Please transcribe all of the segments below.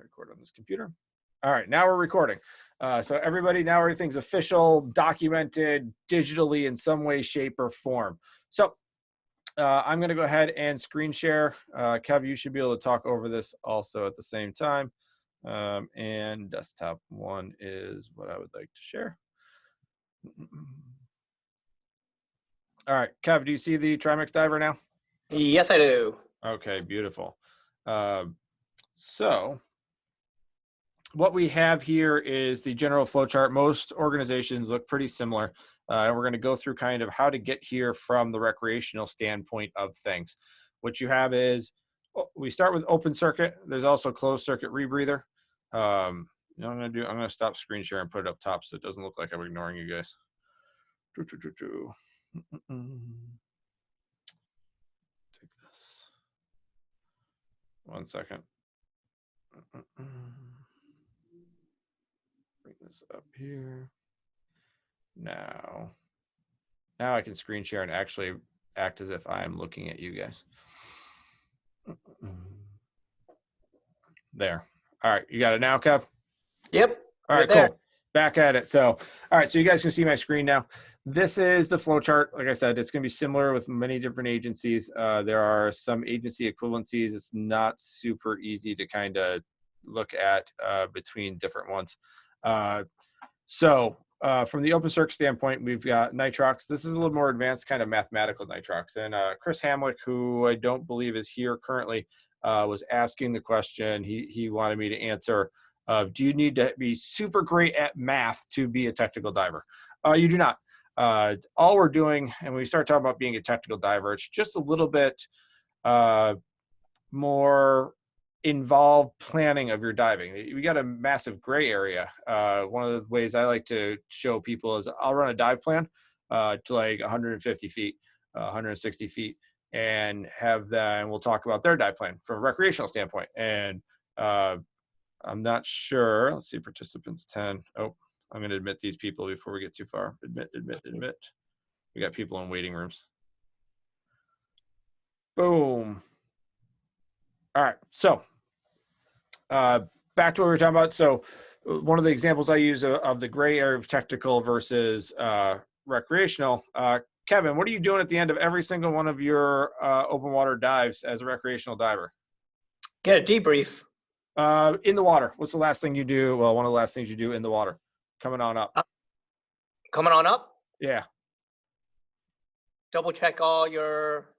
record on this computer. All right, now we're recording. So everybody, now everything's official, documented digitally in some way, shape, or form. So I'm going to go ahead and screen share. Kev, you should be able to talk over this also at the same time. And desktop one is what I would like to share. All right, Kev, do you see the Trimix diver now? Yes, I do. Okay, beautiful. So what we have here is the general flow chart. Most organizations look pretty similar. And we're going to go through kind of how to get here from the recreational standpoint of things. What you have is, we start with open circuit. There's also closed circuit rebreather. I'm going to stop screen share and put it up top so it doesn't look like I'm ignoring you guys. Take this. 1 second. Bring this up here. Now I can screen share and actually act as if I'm looking at you guys. There. All right, you got it now, Kev? Yep. All right, cool. Back at it. So, all right, so you guys can see my screen now. This is the flow chart. Like I said, it's going to be similar with many different agencies. There are some agency equivalencies. It's not super easy to kind of look at between different ones. From the open circuit standpoint, we've got Nitrox. This is a little more advanced kind of mathematical Nitrox. And Chris Hamlick, who I don't believe is here currently, was asking the question. He wanted me to answer, do you need to be super great at math to be a technical diver? You do not. All we're doing, and when we start talking about being a technical diver, it's just a little bit more involved planning of your diving. We got a massive gray area. One of the ways I like to show people is I'll run a dive plan to like 150 feet, 160 feet, and have that, and we'll talk about their dive plan from a recreational standpoint. And I'm not sure. Let's see, participants 10. Oh, I'm going to admit these people before we get too far. Admit. We got people in waiting rooms. Boom. All right. So back to what we were talking about. So one of the examples I use of the gray area of technical versus recreational. Kevin, what are you doing at the end of every single one of your open water dives as a recreational diver? Get a debrief. In the water. What's the last thing you do? Well, one of the last things you do in the water. Coming on up. Coming on up? Yeah. Double check all your,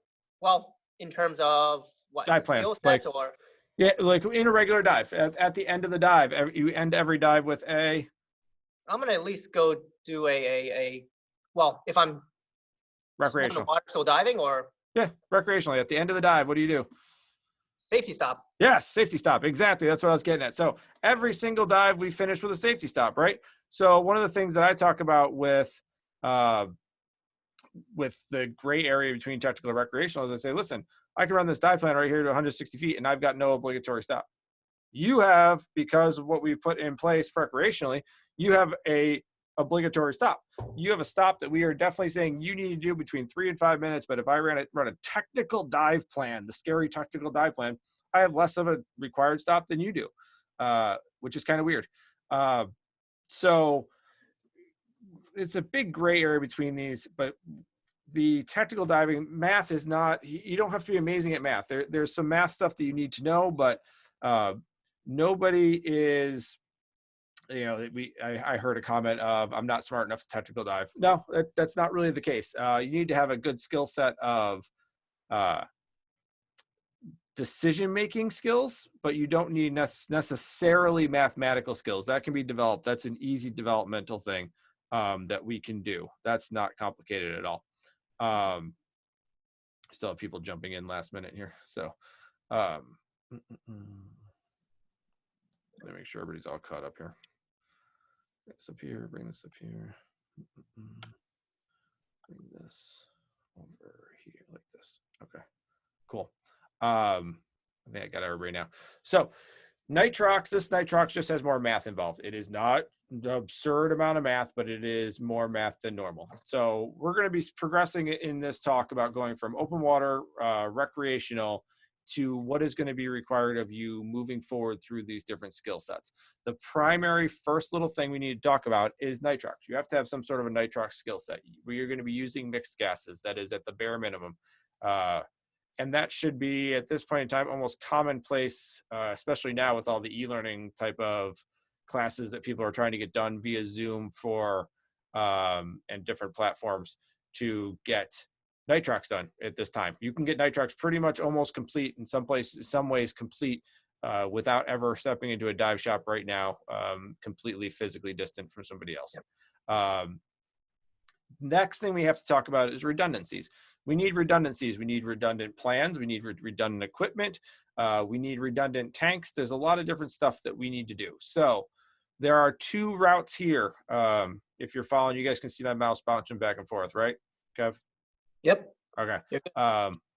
well, in terms of what? Dive plan. Skill sets or? Yeah, like in a regular dive. At the end of the dive, you end every dive with a? I'm going to at least go do well, if I'm recreational. Water still diving or? Yeah, recreationally. At the end of the dive, what do you do? Safety stop. Yes, safety stop. Exactly. That's what I was getting at. So every single dive we finish with a safety stop, right? So one of the things that I talk about with the gray area between technical and recreational is I say, listen, I can run this dive plan right here to 160 feet and I've got no obligatory stop. You have, because of what we've put in place recreationally, you have a obligatory stop. You have a stop that we are definitely saying you need to do between 3 and 5 minutes. But if I run a technical dive plan, the scary technical dive plan, I have less of a required stop than you do, which is kind of weird. So it's a big gray area between these, but the technical diving math is not, you don't have to be amazing at math. There's some math stuff that you need to know, but nobody is, I heard a comment of, I'm not smart enough to technical dive. No, that's not really the case. You need to have a good skill set of decision-making skills, but you don't need necessarily mathematical skills. That can be developed. That's an easy developmental thing that we can do. That's not complicated at all. Still have people jumping in last minute here. So let me make sure everybody's all caught up here. Bring this up here, bring this up here. Bring this over here like this. Okay, cool. I think I got everybody now. So Nitrox, this Nitrox just has more math involved. It is not an absurd amount of math, but it is more math than normal. So we're going to be progressing in this talk about going from open water, recreational to what is going to be required of you moving forward through these different skill sets. The primary first little thing we need to talk about is nitrox. You have to have some sort of a nitrox skill set where you're going to be using mixed gases. That is at the bare minimum. And that should be, at this point in time, almost commonplace, especially now with all the e-learning type of classes that people are trying to get done via Zoom for and different platforms to get nitrox done at this time. You can get nitrox pretty much almost complete in some places, some ways complete without ever stepping into a dive shop right now, completely physically distant from somebody else. Yep. Next thing we have to talk about is redundancies. We need redundancies. We need redundant plans. We need redundant equipment. We need redundant tanks. There's a lot of different stuff that we need to do. So there are two routes here. If you're following, you guys can see my mouse bouncing back and forth, right, Kev? Yep. Okay.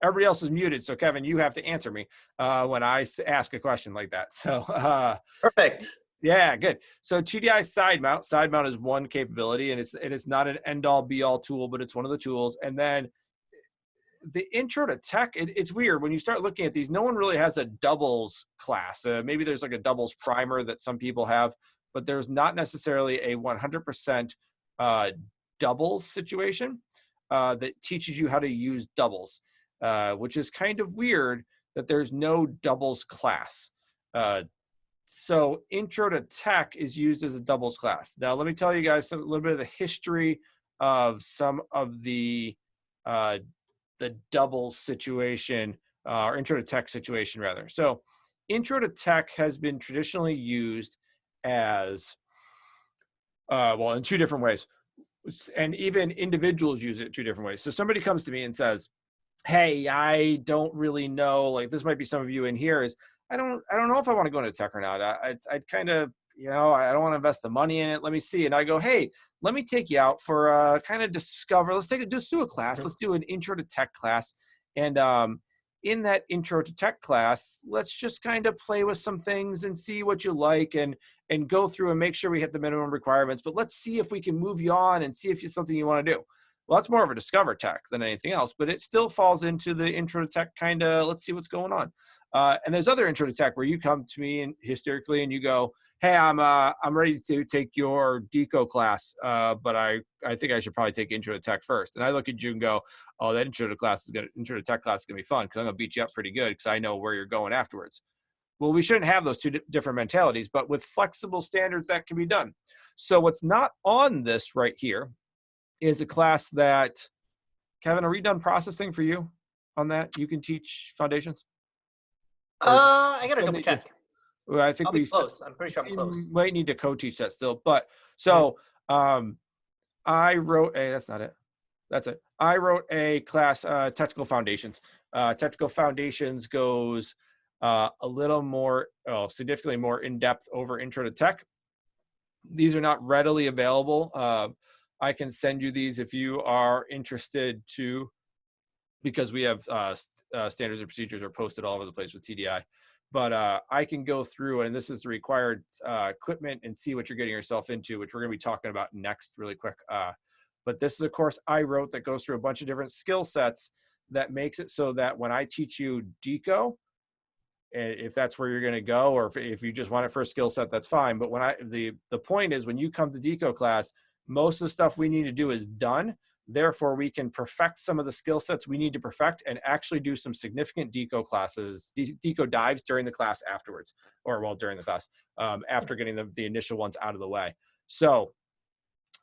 Everybody else is muted, so Kevin, you have to answer me when I ask a question like that. So perfect. Yeah, good. So TDI side mount. Side mount is one capability, and it's not an end-all be-all tool, but it's one of the tools. And then the intro to tech, it's weird when you start looking at these. No one really has a doubles class. Maybe there's like a doubles primer that some people have, but there's not necessarily a 100% doubles situation that teaches you how to use doubles, which is kind of weird that there's no doubles class. So intro to tech is used as a doubles class. Now, let me tell you guys a little bit of the history of some of the doubles situation, or intro to tech situation rather. So intro to tech has been traditionally used as, well, in two different ways. And even individuals use it two different ways. So somebody comes to me and says, hey, I don't really know, like this might be some of you in here, is I don't know if I want to go into tech or not. I'd kind of, I don't want to invest the money in it. Let me see. And I go, hey, let me take you out for kind of discover. Let's do a class. Let's do an intro to tech class. And in that intro to tech class, let's just kind of play with some things and see what you like and go through and make sure we hit the minimum requirements. But let's see if we can move you on and see if it's something you want to do. Well, that's more of a discover tech than anything else, but it still falls into the intro to tech kind of, let's see what's going on. And there's other intro to tech where you come to me and hysterically and you go, hey, I'm ready to take your Decoe class, but I think I should probably take intro to tech first. And I look at you and go, oh, that intro to tech class is gonna be fun because I'm gonna beat you up pretty good because I know where you're going afterwards. Well, we shouldn't have those two different mentalities, but with flexible standards that can be done. So what's not on this right here is a class that, Kevin, are we done processing for you on that? You can teach foundations? I got to double check. Well, I think I'll be close. I'm pretty sure I'm close. We might need to co-teach that still. But so I wrote a, that's not it. That's it. I wrote a class, Technical Foundations. Technical Foundations goes a little more, significantly more in-depth over intro to tech. These are not readily available. I can send you these if you are interested to, because we have standards and procedures are posted all over the place with TDI. But I can go through, and this is the required equipment, and see what you're getting yourself into, which we're going to be talking about next really quick. But this is a course I wrote that goes through a bunch of different skill sets that makes it so that when I teach you Decoe, if that's where you're going to go, or if you just want it for a skill set, that's fine. But when the point is, when you come to Decoe class, most of the stuff we need to do is done. Therefore, we can perfect some of the skill sets we need to perfect and actually do some significant Decoe classes, Decoe dives during the class afterwards, or well, during the class, after getting the initial ones out of the way. So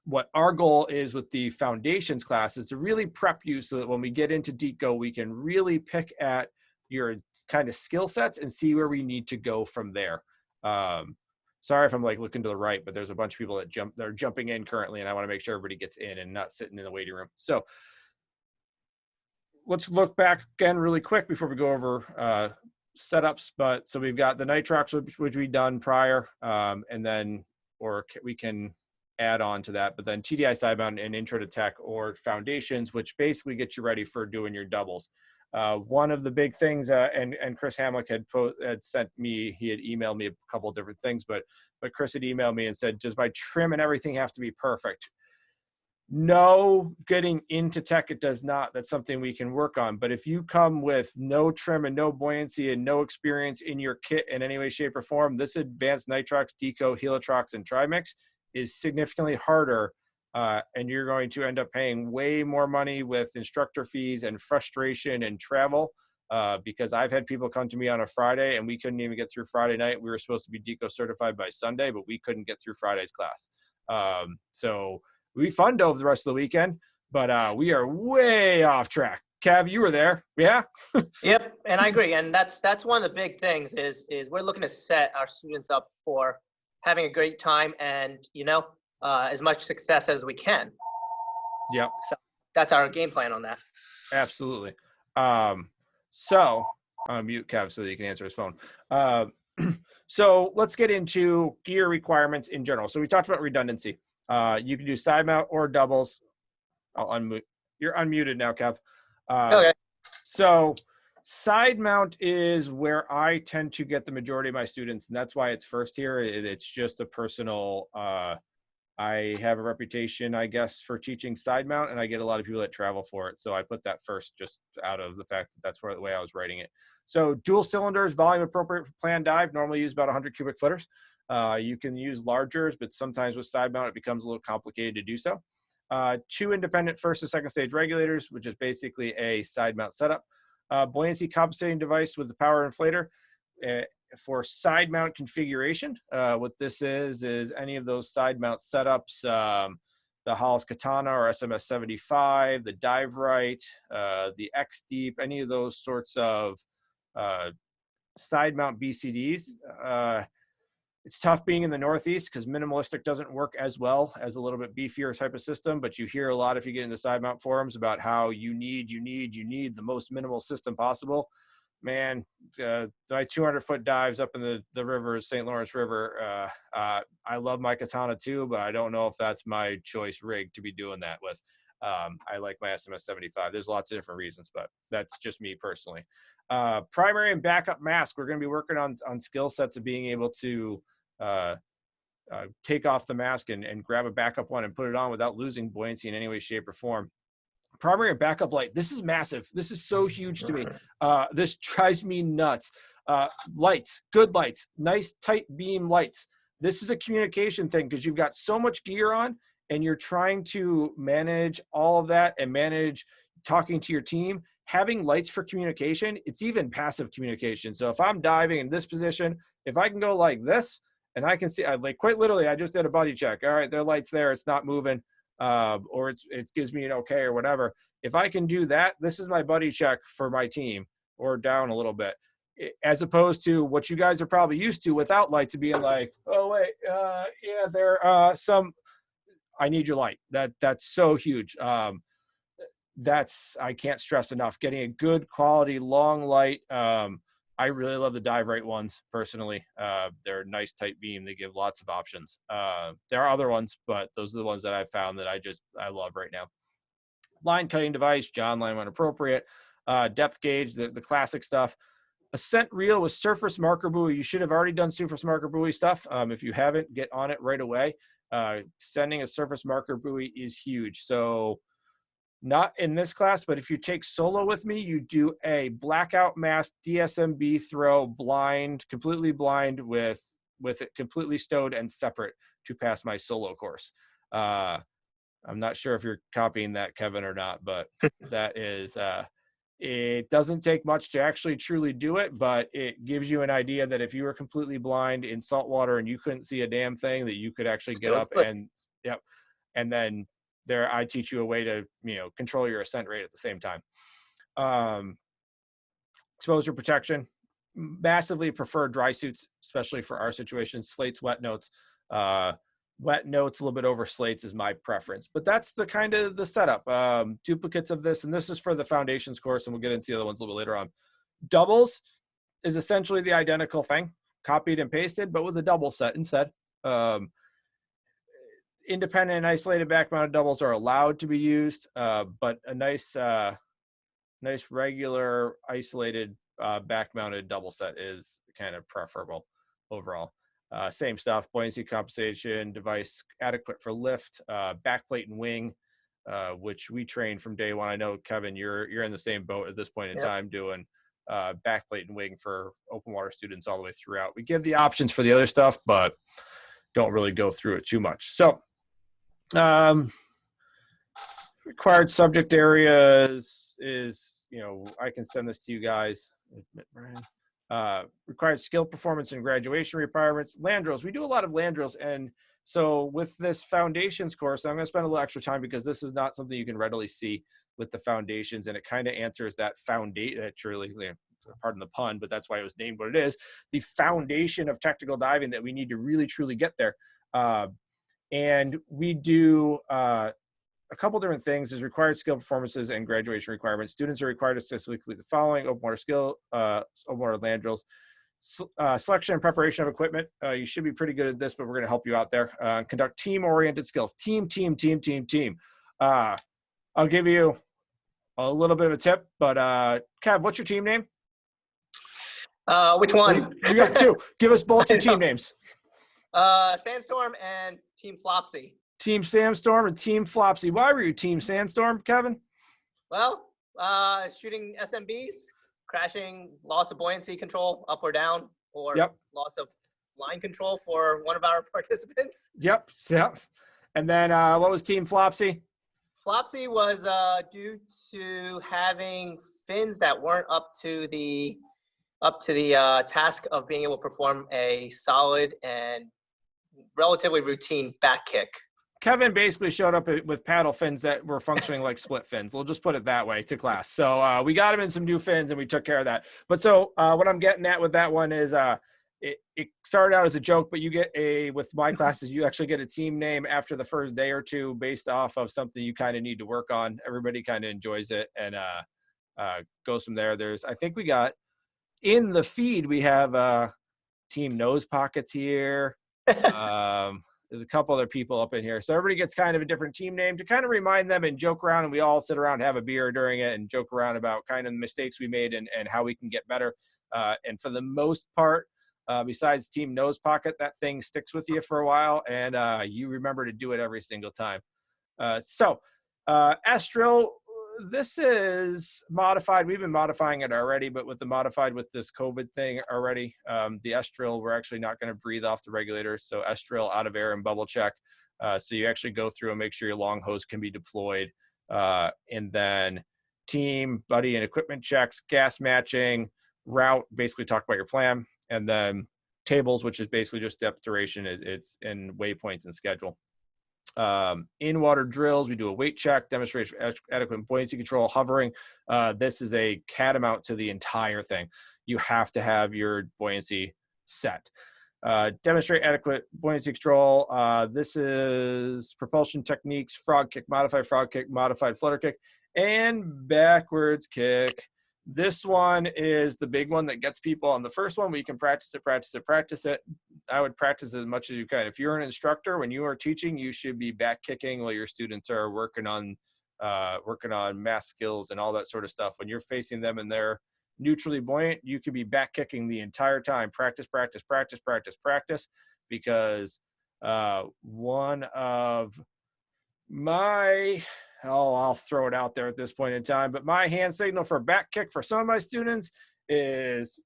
what our goal is with the foundations class is to really prep you so that when we get into Decoe, we can really pick at your kind of skill sets and see where we need to go from there. Sorry if I'm like looking to the right, but there's a bunch of people that are jumping in currently, and I want to make sure everybody gets in and not sitting in the waiting room. So let's look back again really quick before we go over setups. But so we've got the Nitrox, which we've done prior, and then, or we can add on to that, but then TDI sidemount and intro to tech or foundations, which basically get you ready for doing your doubles. One of the big things, and Chris Hamlick had sent me, he had emailed me a couple of different things, but Chris had emailed me and said, does my trim and everything have to be perfect? No, getting into tech, it does not. That's something we can work on. But if you come with no trim and no buoyancy and no experience in your kit in any way, shape, or form, this advanced Nitrox, Decoe, Helitrox, and Trimix is significantly harder. And you're going to end up paying way more money with instructor fees and frustration and travel. Because I've had people come to me on a Friday and we couldn't even get through Friday night. We were supposed to be Decoe certified by Sunday, but we couldn't get through Friday's class. So we fun dove the rest of the weekend, but we are way off track. Cav, you were there. Yeah. Yep, and I agree. And that's one of the big things is we're looking to set our students up for having a great time and, as much success as we can. Yep. So that's our game plan on that. Absolutely. So I'll mute Kev so that he can answer his phone. So let's get into gear requirements in general. So we talked about redundancy. You can do side mount or doubles. I'll unmute. You're unmuted now, Kev. Okay. So side mount is where I tend to get the majority of my students, and that's why it's first here. It's just a personal, I have a reputation, I guess, for teaching side mount, and I get a lot of people that travel for it. So I put that first just out of the fact that that's the way I was writing it. So dual cylinders, volume appropriate for planned dive, normally use about 100 cubic footers. You can use largers, but sometimes with side mount, it becomes a little complicated to do so. 2 independent first and second stage regulators, which is basically a side mount setup. Buoyancy compensating device with the power inflator. For side mount configuration, what this is any of those side mount setups, the Hollis Katana or SMS 75, the Dive Right, the X Deep, any of those sorts of side mount BCDs. It's tough being in the Northeast because minimalistic doesn't work as well as a little bit beefier type of system, but you hear a lot if you get into side mount forums about how you need the most minimal system possible. Man, my 200-foot dives up in the river, St. Lawrence River, I love my Katana too, but I don't know if that's my choice rig to be doing that with. I like my SMS 75. There's lots of different reasons, but that's just me personally. Primary and backup mask. We're going to be working on skill sets of being able to take off the mask and grab a backup one and put it on without losing buoyancy in any way, shape, or form. Primary and backup light. This is massive. This is so huge to me. This drives me nuts. Lights, good lights, nice tight beam lights. This is a communication thing because you've got so much gear on and you're trying to manage all of that and manage talking to your team. Having lights for communication, it's even passive communication. So if I'm diving in this position, if I can go like this and I can see, like quite literally, I just did a buddy check. All right, there are lights there. It's not moving. Or it gives me an okay or whatever. If I can do that, this is my buddy check for my team, or down a little bit, as opposed to what you guys are probably used to without lights to being like, oh wait, yeah, there some. I need your light. That's so huge. I can't stress enough. Getting a good quality long light. I really love the Dive Right ones personally. They're a nice tight beam. They give lots of options. There are other ones, but those are the ones that I've found that I love right now. Line cutting device, John line when appropriate. Depth gauge, the classic stuff. Ascent reel with surface marker buoy. You should have already done surface marker buoy stuff. If you haven't, get on it right away. Sending a surface marker buoy is huge. So not in this class, but if you take solo with me, you do a blackout mask Dsmb throw blind, completely blind with it completely stowed and separate to pass my solo course. I'm not sure if you're copying that, Kevin, or not, but that is, it doesn't take much to actually truly do it, but it gives you an idea that if you were completely blind in salt water and you couldn't see a damn thing, that you could actually get up and, yep. And then there, I teach you a way to, control your ascent rate at the same time. Exposure protection, massively prefer dry suits, especially for our situation. Slates, wet notes. Wet notes a little bit over slates is my preference, but that's the kind of the setup. Duplicates of this, and this is for the foundations course, and we'll get into the other ones a little bit later on. Doubles is essentially the identical thing, copied and pasted, but with a double set instead. Independent and isolated back-mounted doubles are allowed to be used, but a nice regular isolated back-mounted double set is kind of preferable overall. Same stuff, buoyancy compensation device adequate for lift, backplate and wing. which we train from day one. I know, Kevin, you're in the same boat at this point in Yep. time, doing backplate and wing for open water students all the way throughout. We give the options for the other stuff, but don't really go through it too much. So required subject areas is, I can send this to you guys. Required skill, performance, and graduation requirements. Land drills. We do a lot of land drills. And so with this foundations course, I'm going to spend a little extra time because this is not something you can readily see with the foundations. And it kind of answers that foundation, that truly, pardon the pun, but that's why it was named what it is, the foundation of technical diving that we need to really, truly get there. And we do a couple different things. Is required skill, performances, and graduation requirements. Students are required to successfully complete the following: open water skill, open water land drills, selection and preparation of equipment. You should be pretty good at this, but we're going to help you out there. Conduct team-oriented skills. Team. I'll give you a little bit of a tip, but Kev, what's your team name? Which one? You got two. Give us both your team names. Sandstorm and Team Flopsy. Team Sandstorm and Team Flopsy. Why were you Team Sandstorm, Kevin? Well, shooting SMBs, crashing, loss of buoyancy control up or down, or loss of line control for one of our participants. Yep. And then what was Team Flopsy? Flopsy was due to having fins that weren't up to the task of being able to perform a solid and relatively routine back kick. Kevin basically showed up with paddle fins that were functioning like split fins. We'll just put it that way to class. So we got him in some new fins and we took care of that. But so what I'm getting at with that one is it started out as a joke, but you get with my classes, you actually get a team name after the first day or two based off of something you kind of need to work on. Everybody kind of enjoys it and goes from there. I think we got in the feed, we have Team Nose Pockets here. There's a couple other people up in here. So everybody gets kind of a different team name to kind of remind them and joke around. And we all sit around and have a beer during it and joke around about kind of the mistakes we made and how we can get better. And for the most part, besides Team Nose Pocket, that thing sticks with you for a while and you remember to do it every single time. S-Drill, this is modified. We've been modifying it already, but with the modified with this COVID thing already, the S-Drill, we're actually not going to breathe off the regulators. So S-Drill out of air and bubble check. So you actually go through and make sure your long hose can be deployed. And then team, buddy, and equipment checks, gas matching, route, basically talk about your plan. And then tables, which is basically just depth, duration, it's in waypoints and schedule. In-water drills, we do a weight check, demonstrate adequate buoyancy control, hovering. This is a catamount to the entire thing. You have to have your buoyancy set. Demonstrate adequate buoyancy control. This is propulsion techniques, frog kick, modified flutter kick, and backwards kick. This one is the big one that gets people on the first one. We can practice it. I would practice as much as you can. If you're an instructor, when you are teaching, you should be back kicking while your students are working on math skills and all that sort of stuff. When you're facing them and they're neutrally buoyant, you could be back kicking the entire time. Practice, because one of my I'll throw it out there at this point in time, but my hand signal for back kick for some of my students is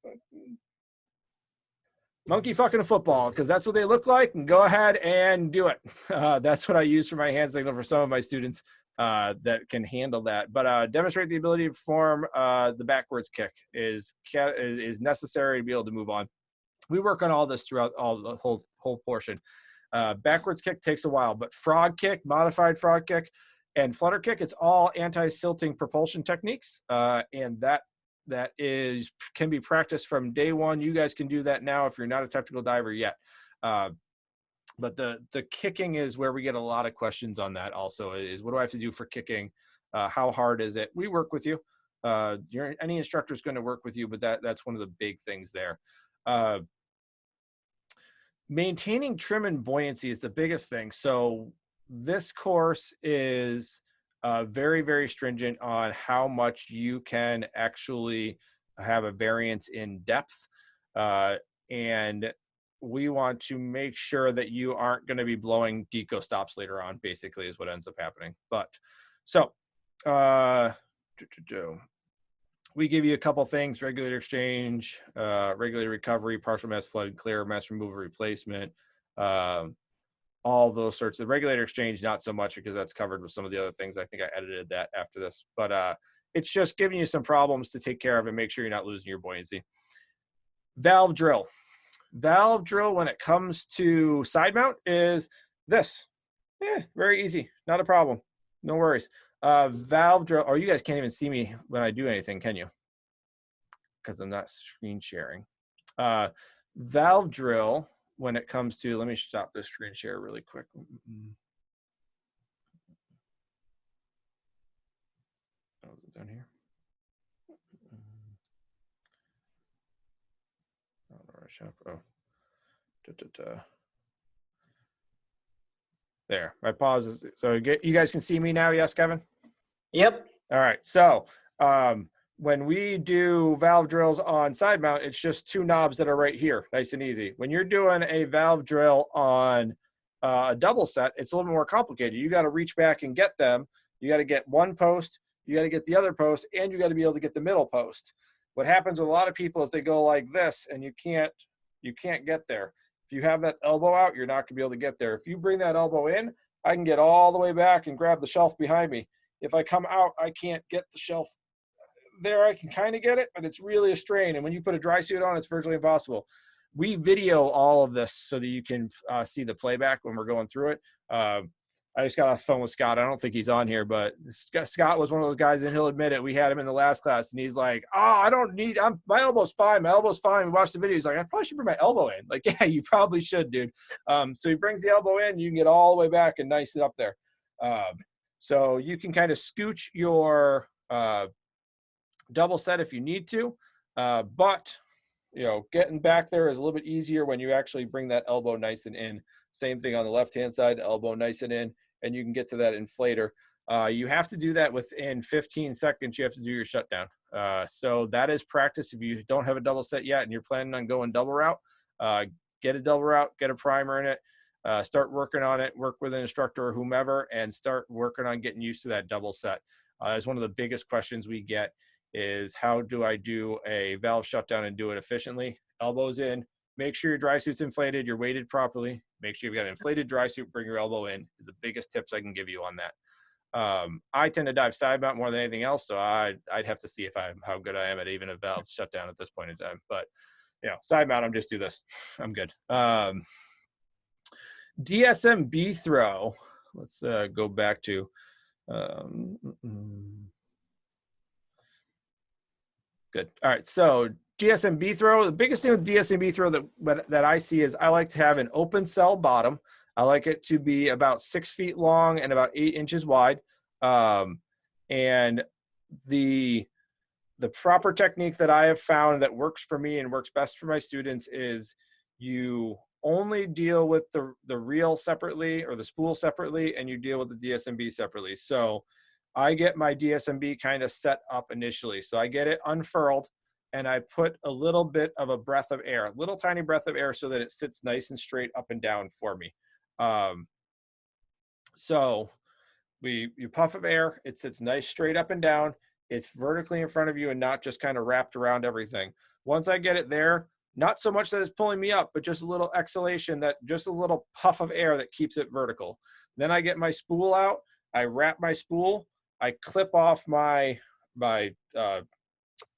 monkey fucking a football, because that's what they look like, and go ahead and do it. That's what I use for my hand signal for some of my students that can handle that. But demonstrate the ability to perform the backwards kick is necessary to be able to move on. We work on all this throughout the whole portion. Backwards kick takes a while, but frog kick, modified frog kick, and flutter kick, it's all anti-silting propulsion techniques, and that can be practiced from day one. You guys can do that now if you're not a technical diver yet. But the kicking is where we get a lot of questions on that also, is what do I have to do for kicking? How hard is it? We work with you. Any instructor is going to work with you, but that's one of the big things there. Maintaining trim and buoyancy is the biggest thing. So this course is very, very stringent on how much you can actually have a variance in depth. And we want to make sure that you aren't going to be blowing deco stops later on, basically, is what ends up happening. But So we give you a couple things: regulator exchange, regulator recovery, partial mass flood and clear, mass removal replacement, all those sorts of regulator exchange, not so much because that's covered with some of the other things. I think I edited that after this, but it's just giving you some problems to take care of and make sure you're not losing your buoyancy. Valve drill. Valve drill when it comes to side mount is this. Yeah, very easy, not a problem, no worries. Valve drill, or you guys can't even see me when I do anything, can you? Because I'm not screen sharing. Valve drill when it comes to, let me stop this screen share really quick. Oh, is it down here? I don't know where I shop. Oh. There, my pause is, so you guys can see me now, yes, Kevin? Yep. All right, so when we do valve drills on side mount, it's just two knobs that are right here, nice and easy. When you're doing a valve drill on a double set, it's a little more complicated. You got to reach back and get them. You got to get one post, you got to get the other post, and you got to be able to get the middle post. What happens with a lot of people is they go like this, and you can't get there. If you have that elbow out, you're not gonna be able to get there. If you bring that elbow in, I can get all the way back and grab the shelf behind me. If I come out, I can't get the shelf there. I can kind of get it, but it's really a strain. And when you put a dry suit on, it's virtually impossible. We video all of this so that you can see the playback when we're going through it. I just got off the phone with Scott. I don't think he's on here, but Scott was one of those guys, and he'll admit it. We had him in the last class, and he's like, "Oh, I don't need. My elbow's fine. My elbow's fine." We watched the video. He's like, "I probably should bring my elbow in." Like, yeah, you probably should, dude. So he brings the elbow in. You can get all the way back and nice it up there. So you can kind of scooch your double set if you need to, but you know, getting back there is a little bit easier when you actually bring that elbow nice and in. Same thing on the left-hand side, elbow nice and in, and you can get to that inflator. You have to do that within 15 seconds. You have to do your shutdown. So that is practice. If you don't have a double set yet and you're planning on going double route, get a double route, get a primer in it, start working on it, work with an instructor or whomever, and start working on getting used to that double set. That's one of the biggest questions we get is how do I do a valve shutdown and do it efficiently? Elbows in, make sure your dry suit's inflated, you're weighted properly, make sure you've got an inflated dry suit, bring your elbow in. The biggest tips I can give you on that. I tend to dive side mount more than anything else, so I'd have to see how good I am at even a valve shutdown at this point in time. But you know, side mount, I'm just do this. I'm good. Dsmb throw. Let's go back to. Good. All right. So Dsmb throw. The biggest thing with Dsmb throw that I see is I like to have an open cell bottom. I like it to be about 6 feet long and about 8 inches wide. And the proper technique that I have found that works for me and works best for my students is you only deal with the reel separately or the spool separately, and you deal with the Dsmb separately. So I get my Dsmb kind of set up initially. So I get it unfurled and I put a little bit of a breath of air, a little tiny breath of air so that it sits nice and straight up and down for me. So you puff of air, it sits nice straight up and down. It's vertically in front of you and not just kind of wrapped around everything. Once I get it there, not so much that it's pulling me up, but just a little exhalation, that just a little puff of air that keeps it vertical. Then I get my spool out, I wrap my spool, I clip off my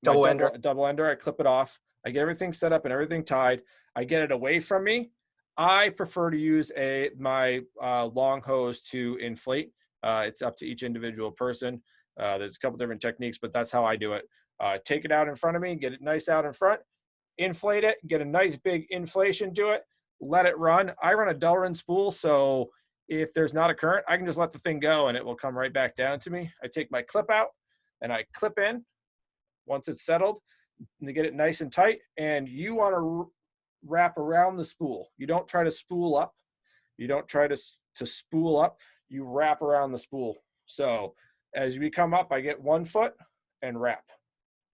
double ender. I clip it off. I get everything set up and everything tied. I get it away from me. I prefer to use my long hose to inflate. It's up to each individual person. There's a couple different techniques, but that's how I do it. Take it out in front of me, get it nice out in front, inflate it, get a nice big inflation to it, let it run. I run a Delrin spool, so if there's not a current, I can just let the thing go and it will come right back down to me. I take my clip out and I clip in. Once it's settled, to get it nice and tight, and you want to wrap around the spool. You don't try to spool up. You don't try to spool up. You wrap around the spool. So as we come up, I get 1 foot and wrap,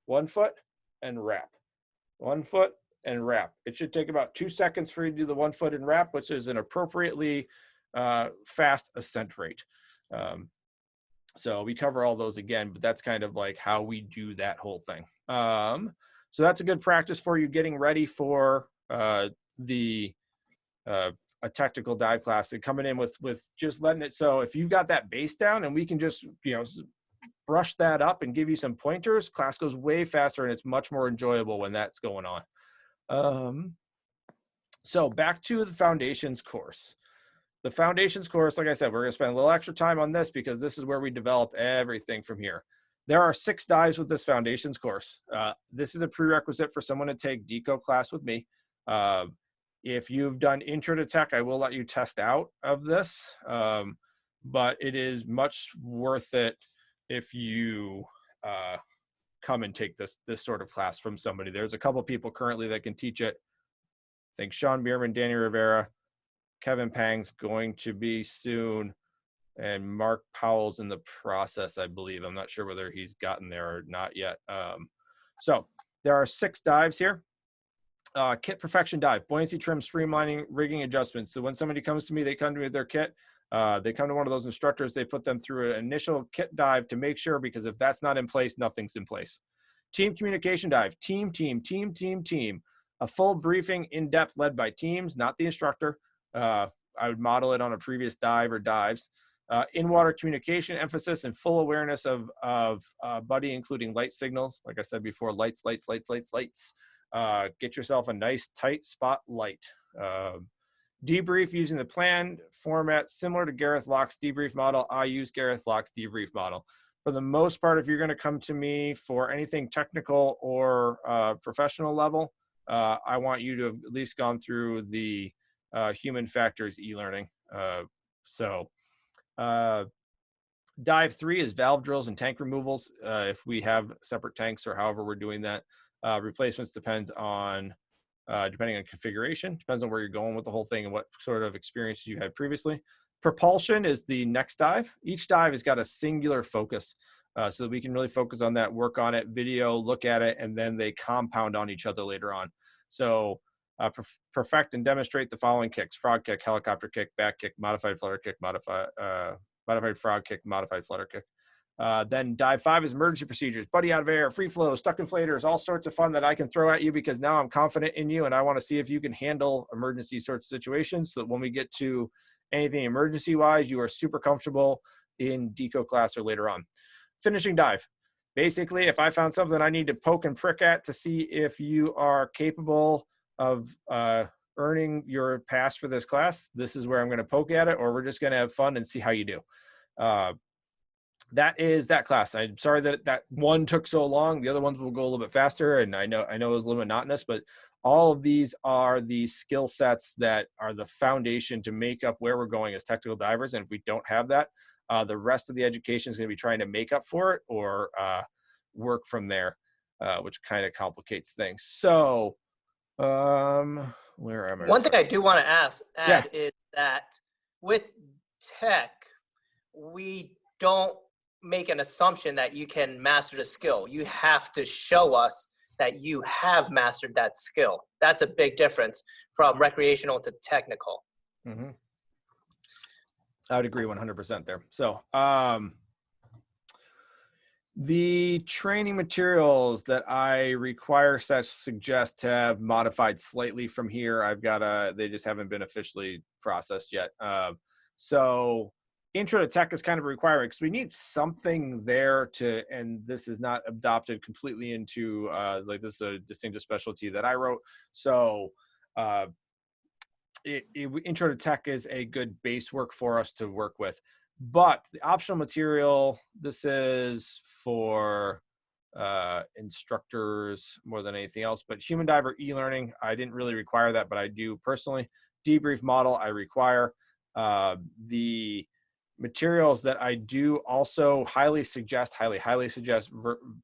1 foot and wrap, 1 foot and wrap. It should take about 2 seconds for you to do the 1 foot and wrap, which is an appropriately fast ascent rate. So we cover all those again, but that's kind of like how we do that whole thing. So that's a good practice for you getting ready for the a technical dive class and coming in with just letting it. So if you've got that base down and we can just, you know, brush that up and give you some pointers, class goes way faster and it's much more enjoyable when that's going on. So back to the foundations course. The foundations course, like I said, we're going to spend a little extra time on this because this is where we develop everything from here. There are 6 dives with this foundations course. This is a prerequisite for someone to take Decoe class with me. If you've done intro to tech, I will let you test out of this, but it is much worth it if you come and take this sort of class from somebody. There's a couple people currently that can teach it. I think Sean Bierman, Danny Rivera, Kevin Pang's going to be soon, and Mark Powell's in the process, I believe. I'm not sure whether he's gotten there or not yet. So there are 6 dives here. Kit perfection dive, buoyancy, trim, streamlining, rigging adjustments. So when somebody comes to me, they come to me with their kit. They come to one of those instructors, they put them through an initial kit dive to make sure, because if that's not in place, nothing's in place. Team communication dive, team. A full briefing in depth led by teams, not the instructor. I would model it on a previous dive or dives. In-water communication emphasis and full awareness of buddy, including light signals. Like I said before, lights. Get yourself a nice tight spot light. Debrief using the planned format similar to Gareth Locke's debrief model. I use Gareth Locke's debrief model. For the most part, if you're going to come to me for anything technical or professional level, I want you to have at least gone through the human factors e-learning. Dive 3 is valve drills and tank removals. If we have separate tanks or however we're doing that. Replacements depends on depending on configuration, depends on where you're going with the whole thing and what sort of experience you had previously. Propulsion is the next dive. Each dive has got a singular focus, so that we can really focus on that, work on it, video, look at it, and then they compound on each other later on. So perfect and demonstrate the following kicks: frog kick, helicopter kick, back kick, modified flutter kick, modified frog kick, modified flutter kick. Then dive 5 is emergency procedures, buddy out of air, free flow, stuck inflators, all sorts of fun that I can throw at you because now I'm confident in you and I want to see if you can handle emergency sorts of situations so that when we get to anything emergency wise, you are super comfortable in Decoe class or later on. Finishing dive. Basically, if I found something I need to poke and prick at to see if you are capable of earning your pass for this class, this is where I'm going to poke at it, or we're just going to have fun and see how you do. That is that class. I'm sorry that one took so long. The other ones will go a little bit faster, and I know it was a little monotonous, but all of these are the skill sets that are the foundation to make up where we're going as technical divers. And if we don't have that, the rest of the education is going to be trying to make up for it or work from there, which kind of complicates things. So where am I? One thing I do want to add is that with tech, we don't make an assumption that you can master the skill. You have to show us that you have mastered that skill. That's a big difference from recreational to technical. Mm-hmm. I would agree 100% there. So the training materials that I require suggest to have modified slightly from here. They just haven't been officially processed yet. So intro to tech is kind of a requirement because we need something there and this is not adopted completely into like this is a distinctive specialty that I wrote. So intro to tech is a good base work for us to work with. But the optional material, this is for instructors more than anything else, but human diver e-learning, I didn't really require that, but I do personally. Debrief model, I require. The materials that I do also highly suggest,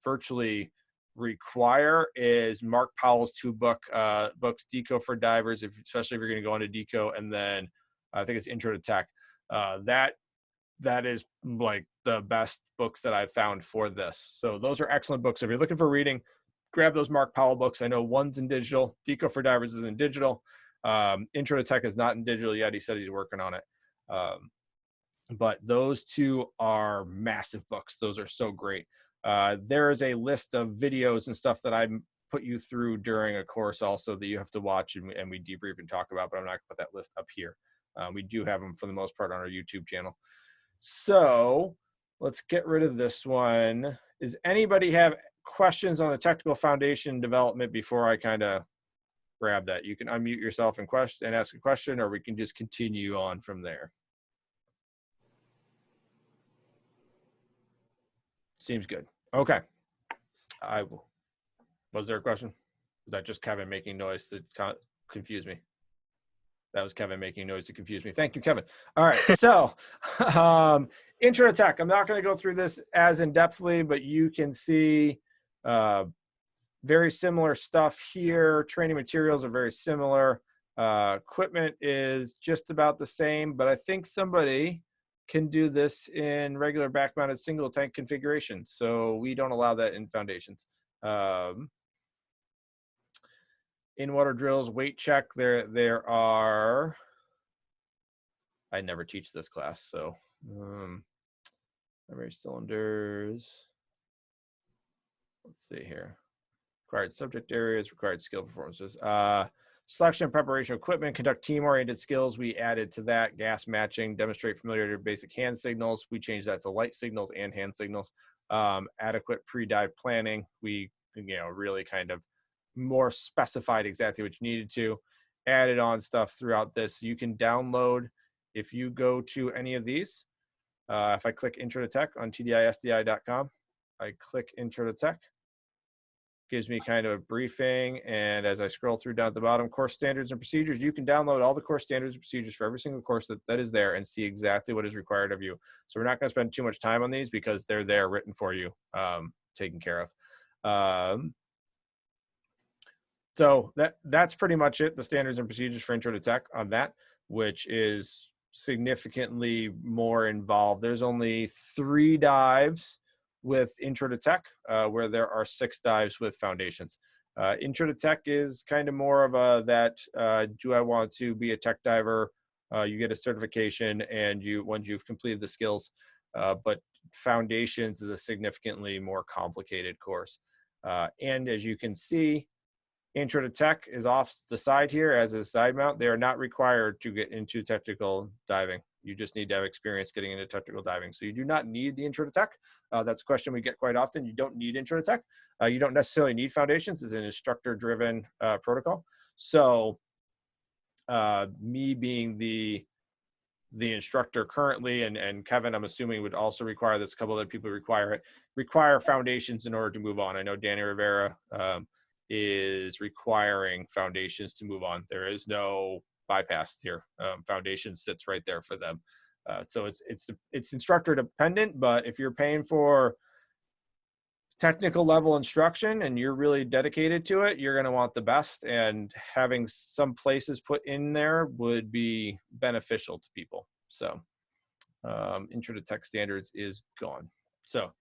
virtually require is Mark Powell's 2 books, Decoe for Divers, especially if you're going to go into Decoe, and then I think it's Intro to Tech. That is like the best books that I've found for this. So those are excellent books. If you're looking for reading, grab those Mark Powell books. I know one's in digital. Decoe for Divers is in digital. Intro to Tech is not in digital yet. He said he's working on it. but those two are massive books. Those are so great. There is a list of videos and stuff that I put you through during a course also that you have to watch and we debrief and talk about, but I'm not gonna put that list up here. We do have them for the most part on our YouTube channel. So let's get rid of this one. Does anybody have questions on the technical foundation development before I kind of grab that? You can unmute yourself and ask a question, or we can just continue on from there. Seems good. Okay. Was there a question? Was that just Kevin making noise to confuse me? That was Kevin making noise to confuse me. Thank you, Kevin. All right. So intro to tech. I'm not going to go through this as in-depthly, but you can see very similar stuff here. Training materials are very similar. Equipment is just about the same, but I think somebody can do this in regular back-mounted single tank configuration. So we don't allow that in foundations. In-water drills, weight check. There are, I never teach this class, so primary cylinders. Let's see here. Required subject areas, required skill performances. Selection and preparation of equipment, conduct team-oriented skills. We added to that gas matching, demonstrate familiarity with basic hand signals. We changed that to light signals and hand signals. Adequate pre-dive planning. We, really kind of more specified exactly what you needed to. Added on stuff throughout this. You can download, if you go to any of these, if I click Intro to Tech on tdisdi.com, I click Intro to Tech. Gives me kind of a briefing, and as I scroll through down at the bottom, course standards and procedures, you can download all the course standards and procedures for every single course that is there and see exactly what is required of you. So we're not going to spend too much time on these because they're there written for you, taken care of. So that's pretty much it, the standards and procedures for Intro to Tech on that, which is significantly more involved. There's only 3 dives with Intro to Tech, where there are 6 dives with foundations. Intro to Tech is kind of more of do I want to be a tech diver? You get a certification and once you've completed the skills, but foundations is a significantly more complicated course. And as you can see, Intro to Tech is off the side here as a side mount. They are not required to get into technical diving. You just need to have experience getting into technical diving. So you do not need the Intro to Tech. That's a question we get quite often. You don't need Intro to Tech. You don't necessarily need foundations. It's an instructor-driven protocol. So me being the instructor currently, and Kevin, I'm assuming, would also require this. A couple other people require foundations in order to move on. I know Danny Rivera is requiring foundations to move on. There is no bypass here. Foundation sits right there for them. So it's instructor dependent, but if you're paying for technical level instruction and you're really dedicated to it, you're going to want the best, and having some places put in there would be beneficial to people. So Intro to Tech standards is gone. So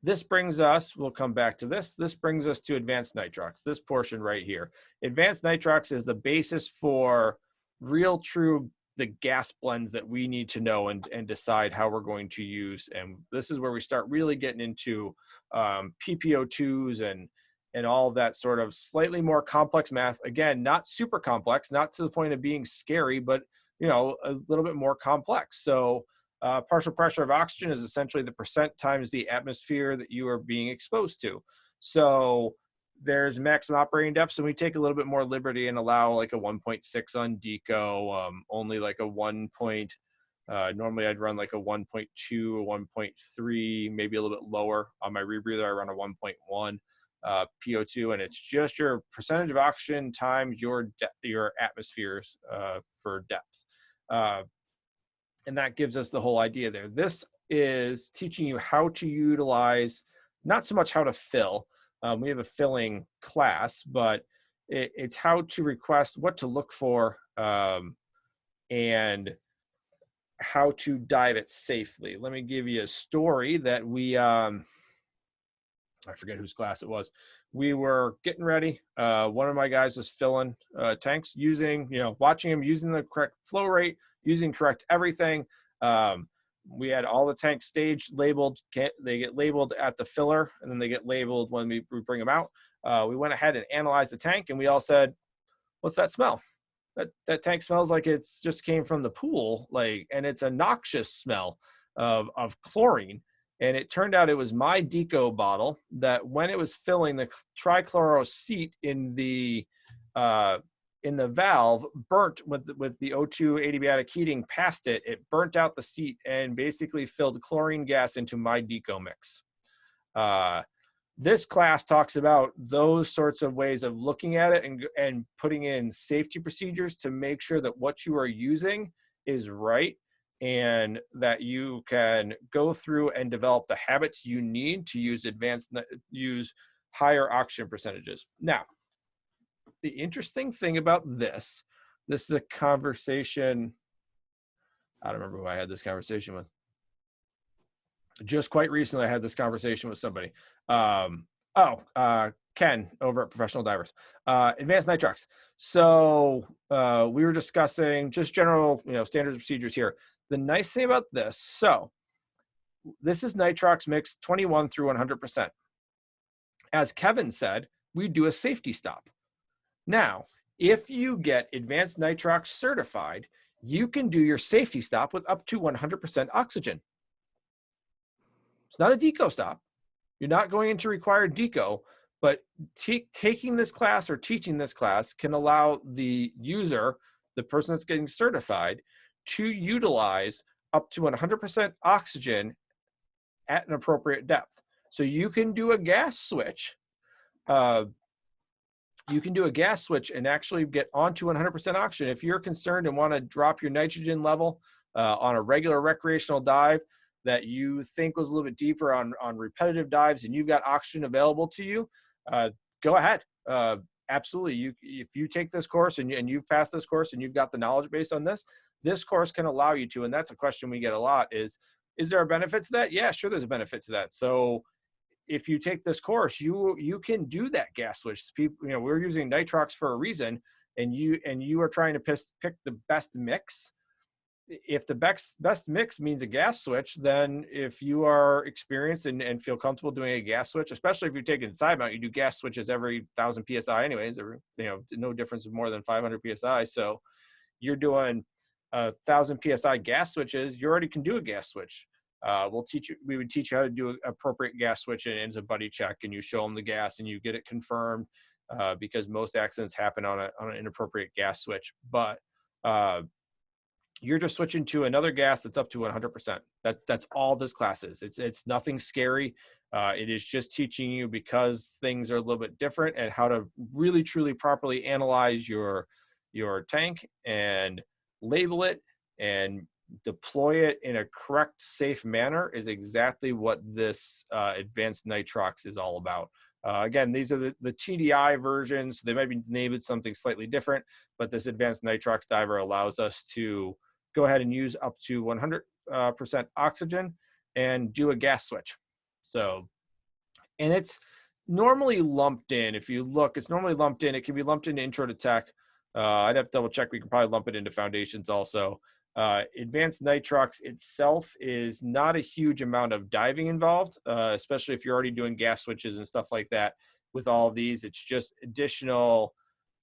this brings us, we'll come back to this. This brings us to advanced nitrox, this portion right here. Advanced nitrox is the basis for real true the gas blends that we need to know and decide how we're going to use. And this is where we start really getting into PPO2s and all of that sort of slightly more complex math. Again, not super complex, not to the point of being scary, but a little bit more complex. So partial pressure of oxygen is essentially the percent times the atmosphere that you are being exposed to. So there's maximum operating depths, and we take a little bit more liberty and allow like a 1.6 on Decoe, only like a 1. Normally I'd run like a 1.2 or 1.3, maybe a little bit lower. On my rebreather, I run a 1.1 PO2, and it's just your percentage of oxygen times your atmospheres for depth. And that gives us the whole idea there. This is teaching you how to utilize, not so much how to fill. We have a filling class, but it's how to request, what to look for, and how to dive it safely. Let me give you a story that we, I forget whose class it was. We were getting ready. One of my guys was filling tanks using, watching him using the correct flow rate, using correct everything. We had all the tanks staged, labeled. They get labeled at the filler, and then they get labeled when we bring them out. We went ahead and analyzed the tank, and we all said, "What's that smell? That tank smells like it's just came from the pool, like, and it's a noxious smell of chlorine." And it turned out it was my Decoe bottle that, when it was filling, the trichloro seat in the valve burnt with the O2 adiabatic heating past it. It burnt out the seat and basically filled chlorine gas into my Decoe mix. This class talks about those sorts of ways of looking at it and putting in safety procedures to make sure that what you are using is right, and that you can go through and develop the habits you need to use higher oxygen percentages. Now, the interesting thing about this is a conversation. I don't remember who I had this conversation with. Just quite recently, I had this conversation with somebody. Ken over at Professional Divers. Advanced Nitrox. So we were discussing just general, standards and procedures here. The nice thing about this, so this is Nitrox mix 21 through 100%. As Kevin said, we do a safety stop. Now, if you get Advanced Nitrox certified, you can do your safety stop with up to 100% oxygen. It's not a Decoe stop. You're not going into required Decoe, but taking this class or teaching this class can allow the user, the person that's getting certified, to utilize up to 100% oxygen at an appropriate depth. So you can do a gas switch. You can do a gas switch and actually get onto 100% oxygen. If you're concerned and want to drop your nitrogen level on a regular recreational dive that you think was a little bit deeper on repetitive dives, and you've got oxygen available to you, go ahead. Absolutely. If you take this course and you've passed this course and you've got the knowledge base on this course can allow you to. And that's a question we get a lot is there a benefit to that? Yeah, sure, there's a benefit to that. So if you take this course, you can do that gas switch. People, we're using Nitrox for a reason, and you are trying to pick the best mix. If the best mix means a gas switch, then if you are experienced and feel comfortable doing a gas switch, especially if you're taking side mount, you do gas switches every 1,000 PSI anyways, or, no difference of more than 500 PSI. So you're doing 1,000 PSI gas switches, you already can do a gas switch. We would teach you how to do an appropriate gas switch, and it's a buddy check, and you show them the gas and you get it confirmed, because most accidents happen on an inappropriate gas switch. But you're just switching to another gas that's up to 100%. That's all this class is. It's nothing scary. It is just teaching you, because things are a little bit different, and how to really truly properly analyze your tank and label it and deploy it in a correct, safe manner is exactly what this Advanced Nitrox is all about. Again, these are the TDI versions. They might be named something slightly different, but this Advanced Nitrox diver allows us to go ahead and use up to 100% oxygen and do a gas switch. So, and it's normally lumped in. If you look, it's normally lumped in. It can be lumped into Intro to Tech. I'd have to double check. We can probably lump it into Foundations also. Advanced Nitrox itself is not a huge amount of diving involved, especially if you're already doing gas switches and stuff like that. With all of these, it's just additional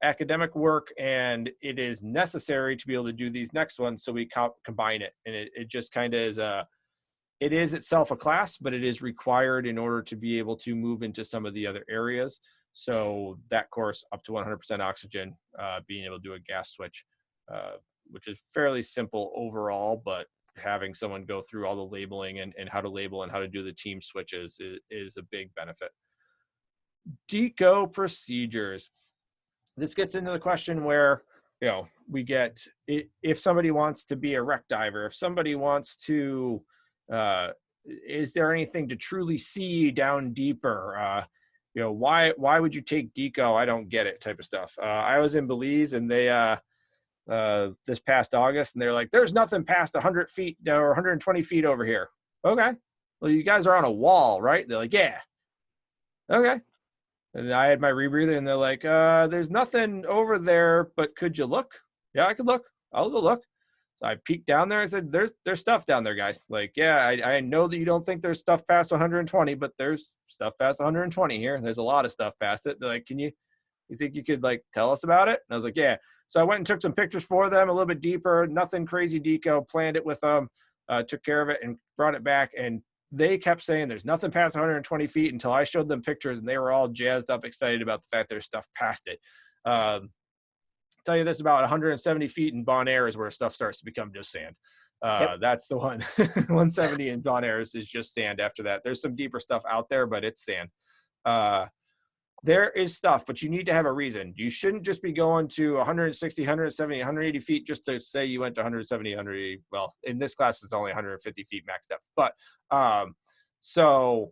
academic work, and it is necessary to be able to do these next ones, so we combine it. And it just kind of is it is itself a class, but it is required in order to be able to move into some of the other areas. So that course, up to 100% oxygen, being able to do a gas switch, which is fairly simple overall, but having someone go through all the labeling and how to label and how to do the team switches is a big benefit. Decoe Procedures. This gets into the question where, we get, if somebody wants to be a wreck diver, if somebody wants to, is there anything to truly see down deeper? Why would you take Decoe? I don't get it, type of stuff. I was in Belize, and they, this past August, and they're like, there's nothing past 100 feet or 120 feet over here. Okay. Well, you guys are on a wall, right? They're like, yeah. Okay. And I had my rebreather, and they're like, there's nothing over there, but could you look? Yeah, I could look. I'll go look. So I peeked down there. I said, there's stuff down there, guys. Like, yeah, I know that you don't think there's stuff past 120, but there's stuff past 120 here. There's a lot of stuff past it. They're like, you think you could like tell us about it? And I was like, yeah. So I went and took some pictures for them a little bit deeper, nothing crazy deco, planned it with them, took care of it and brought it back. And they kept saying there's nothing past 120 feet until I showed them pictures, and they were all jazzed up, excited about the fact there's stuff past it. Tell you this, about 170 feet in Bon Air is where stuff starts to become just sand. Yep. That's the one. 170 in Bon Air is just sand after that. There's some deeper stuff out there, but it's sand. There is stuff, but you need to have a reason. You shouldn't just be going to 160, 170, 180 feet just to say you went to 170, 180. Well, in this class, it's only 150 feet max depth. But so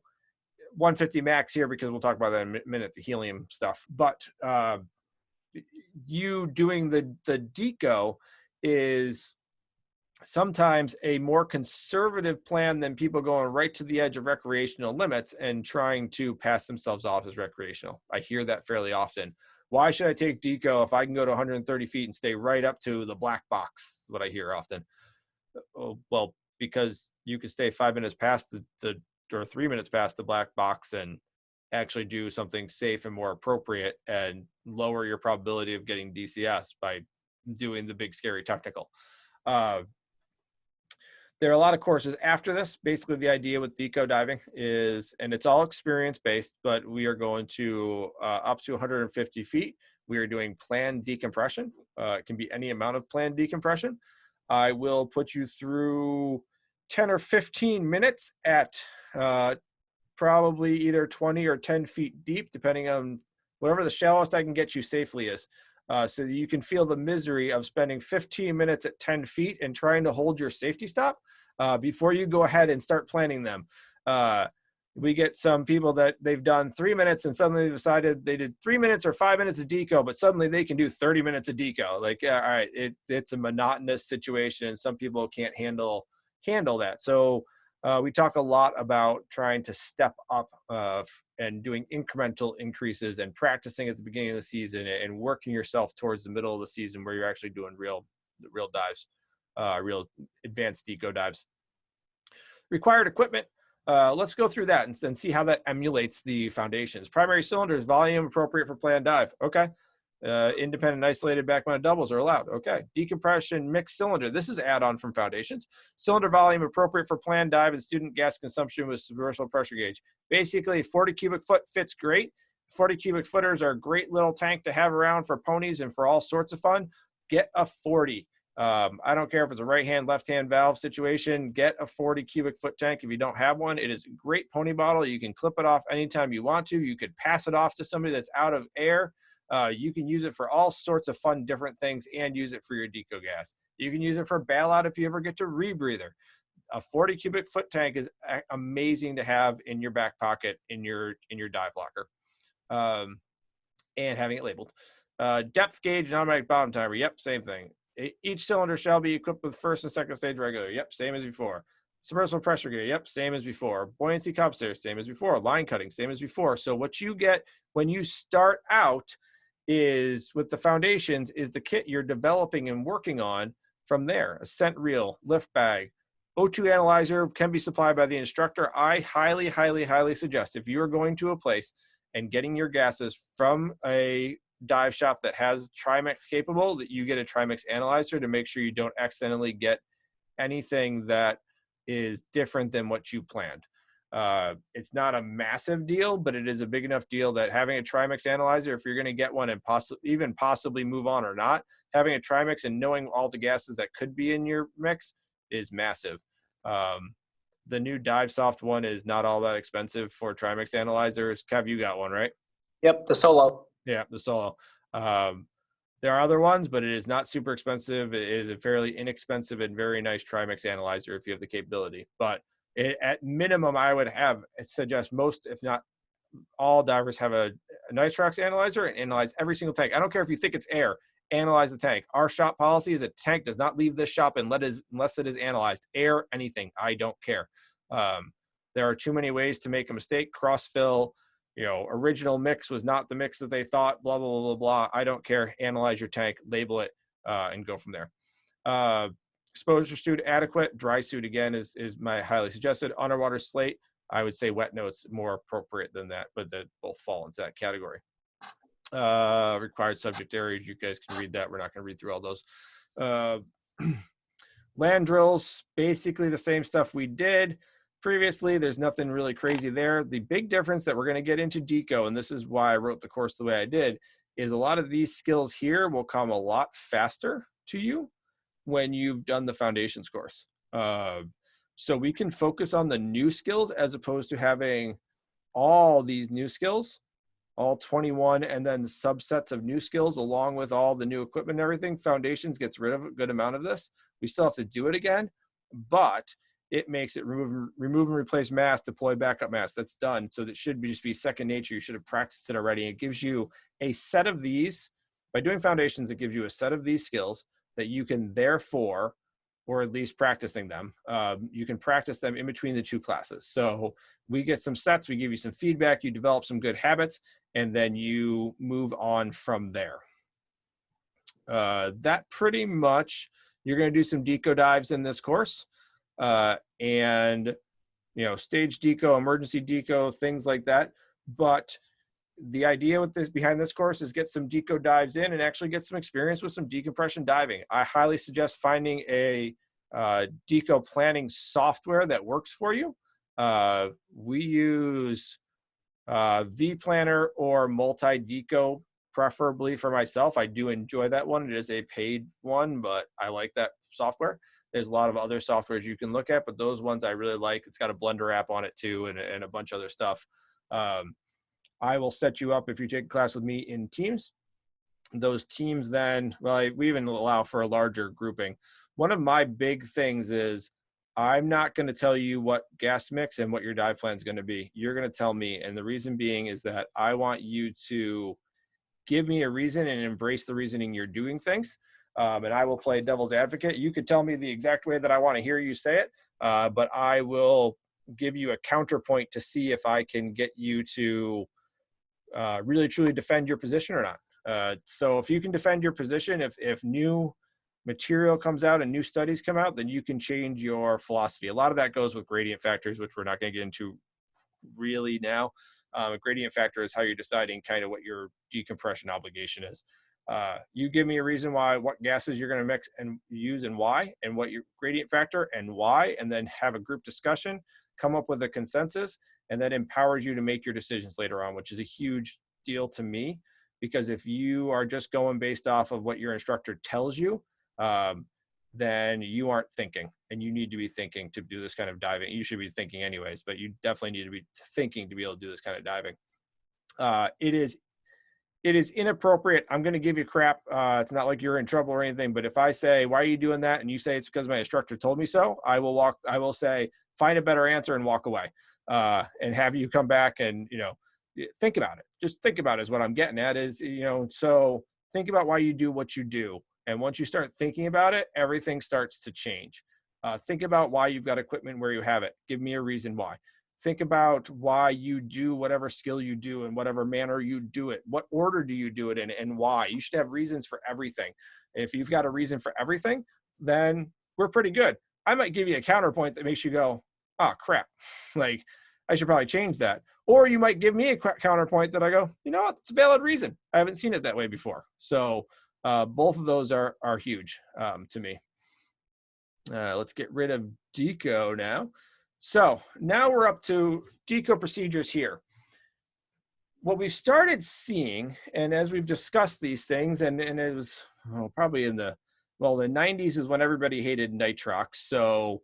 150 max here, because we'll talk about that in a minute, the helium stuff. But you doing the deco is sometimes a more conservative plan than people going right to the edge of recreational limits and trying to pass themselves off as recreational. I hear that fairly often. Why should I take deco if I can go to 130 feet and stay right up to the black box? Is what I hear often. Well, because you could stay 5 minutes past or 3 minutes past the black box and actually do something safe and more appropriate and lower your probability of getting DCS by doing the big scary technical. There are a lot of courses after this. Basically, the idea with deco diving is, and it's all experience-based, but we are going to up to 150 feet. We are doing planned decompression. It can be any amount of planned decompression. I will put you through 10 or 15 minutes at probably either 20 or 10 feet deep, depending on whatever the shallowest I can get you safely is. So that you can feel the misery of spending 15 minutes at 10 feet and trying to hold your safety stop before you go ahead and start planning them. We get some people that they've done 3 minutes and suddenly they decided they did 3 minutes or 5 minutes of deco, but suddenly they can do 30 minutes of deco. Like, all right, it's a monotonous situation and some people can't handle that. So we talk a lot about trying to step up and doing incremental increases and practicing at the beginning of the season and working yourself towards the middle of the season where you're actually doing real dives, real advanced deco dives. Required equipment. Let's go through that and see how that emulates the foundations. Primary cylinders, volume appropriate for planned dive. Okay. Independent isolated back mounted doubles are allowed. Okay. Decompression mix cylinder. This is add-on from foundations. Cylinder volume appropriate for planned dive and student gas consumption with submersible pressure gauge. Basically, 40 cubic foot fits great. 40 cubic footers are a great little tank to have around for ponies and for all sorts of fun. Get a 40. I don't care if it's a right-hand, left-hand valve situation. Get a 40 cubic foot tank. If you don't have one, it is a great pony bottle. You can clip it off anytime you want to. You could pass it off to somebody that's out of air. You can use it for all sorts of fun, different things and use it for your deco gas. You can use it for bailout if you ever get to rebreather. A 40 cubic foot tank is amazing to have in your back pocket in your dive locker. And having it labeled. Depth gauge and automatic bottom timer. Yep, same thing. Each cylinder shall be equipped with first and second stage regulator. Yep, same as before. Submersible pressure gauge. Yep, same as before. Buoyancy compensators. Same as before. Line cutting. Same as before. So what you get when you start out is with the foundations is the kit you're developing and working on from there. A scent reel, lift bag, O2 analyzer can be supplied by the instructor. I highly, highly, highly suggest if you're going to a place and getting your gases from a dive shop that has Trimix capable, that you get a Trimix analyzer to make sure you don't accidentally get anything that is different than what you planned. It's not a massive deal, but it is a big enough deal that having a Trimix analyzer, if you're going to get one and possibly move on or not, having a Trimix and knowing all the gases that could be in your mix is massive. The new DiveSoft one is not all that expensive for Trimix analyzers. Kev, you got one, right? Yep, the Solo. Yeah, the Solo. There are other ones, but it is not super expensive. It is a fairly inexpensive and very nice Trimix analyzer if you have the capability. But at minimum, I would suggest most, if not all divers have a Nitrox analyzer and analyze every single tank. I don't care if you think it's air, analyze the tank. Our shop policy is a tank does not leave this shop unless it is analyzed. Air, anything, I don't care. There are too many ways to make a mistake. Cross-fill, original mix was not the mix that they thought, blah, blah, blah, blah, blah. I don't care. Analyze your tank, label it, and go from there. Exposure suit adequate. Dry suit again is my highly suggested. Underwater slate, I would say wet notes more appropriate than that, but they both fall into that category. Required subject areas, you guys can read that. We're not going to read through all those. Land drills, basically the same stuff we did previously. There's nothing really crazy there. The big difference that we're going to get into Decoe, and this is why I wrote the course the way I did, is a lot of these skills here will come a lot faster to you when you've done the foundations course. So we can focus on the new skills as opposed to having all these new skills, all 21, and then subsets of new skills along with all the new equipment and everything. Foundations gets rid of a good amount of this. We still have to do it again, but it makes it remove and replace mass, deploy backup mass. That's done. So that should just be second nature. You should have practiced it already. It gives you a set of these. By doing foundations, it gives you a set of these skills that you can therefore, or at least practicing them, you can practice them in between the two classes. So we get some sets, we give you some feedback, you develop some good habits, and then you move on from there. That pretty much, you're going to do some deco dives in this course, and stage deco, emergency deco, things like that. But the idea with this behind this course is get some deco dives in and actually get some experience with some decompression diving. I highly suggest finding a deco planning software that works for you. We use vPlanner or multi-deco, preferably for myself. I do enjoy that one. It is a paid one, but I like that software. There's a lot of other softwares you can look at, but those ones I really like. It's got a Blender app on it too, and a bunch of other stuff. I will set you up if you take a class with me in teams. Those teams then, well, we even allow for a larger grouping. One of my big things is I'm not going to tell you what gas mix and what your dive plan is going to be. You're going to tell me. And the reason being is that I want you to give me a reason and embrace the reasoning you're doing things. And I will play devil's advocate. You could tell me the exact way that I want to hear you say it, but I will give you a counterpoint to see if I can get you to really truly defend your position or not. So if you can defend your position, if new material comes out and new studies come out, then you can change your philosophy. A lot of that goes with gradient factors, which we're not going to get into really now. A gradient factor is how you're deciding kind of what your decompression obligation is. You give me a reason why, what gases you're going to mix and use and why, and what your gradient factor and why, and then have a group discussion, come up with a consensus, and that empowers you to make your decisions later on, which is a huge deal to me, because if you are just going based off of what your instructor tells you, then you aren't thinking, and you need to be thinking to do this kind of diving. You should be thinking anyways, but you definitely need to be thinking to be able to do this kind of diving. It is inappropriate. I'm going to give you crap. It's not like you're in trouble or anything, but if I say, why are you doing that? And you say it's because my instructor told me so, I will say, find a better answer and walk away, and have you come back and, think about it. Just think about it is what I'm getting at is, so think about why you do what you do. And once you start thinking about it, everything starts to change. Think about why you've got equipment where you have it. Give me a reason why. Think about why you do whatever skill you do and whatever manner you do it. What order do you do it in and why? You should have reasons for everything. If you've got a reason for everything, then we're pretty good. I might give you a counterpoint that makes you go, oh, crap. Like, I should probably change that. Or you might give me a counterpoint that I go, it's a valid reason. I haven't seen it that way before. So both of those are huge to me. Let's get rid of Decoe now. So now we're up to Decoe procedures here. What we started seeing, and as we've discussed these things, and it was probably in the 90s is when everybody hated Nitrox. So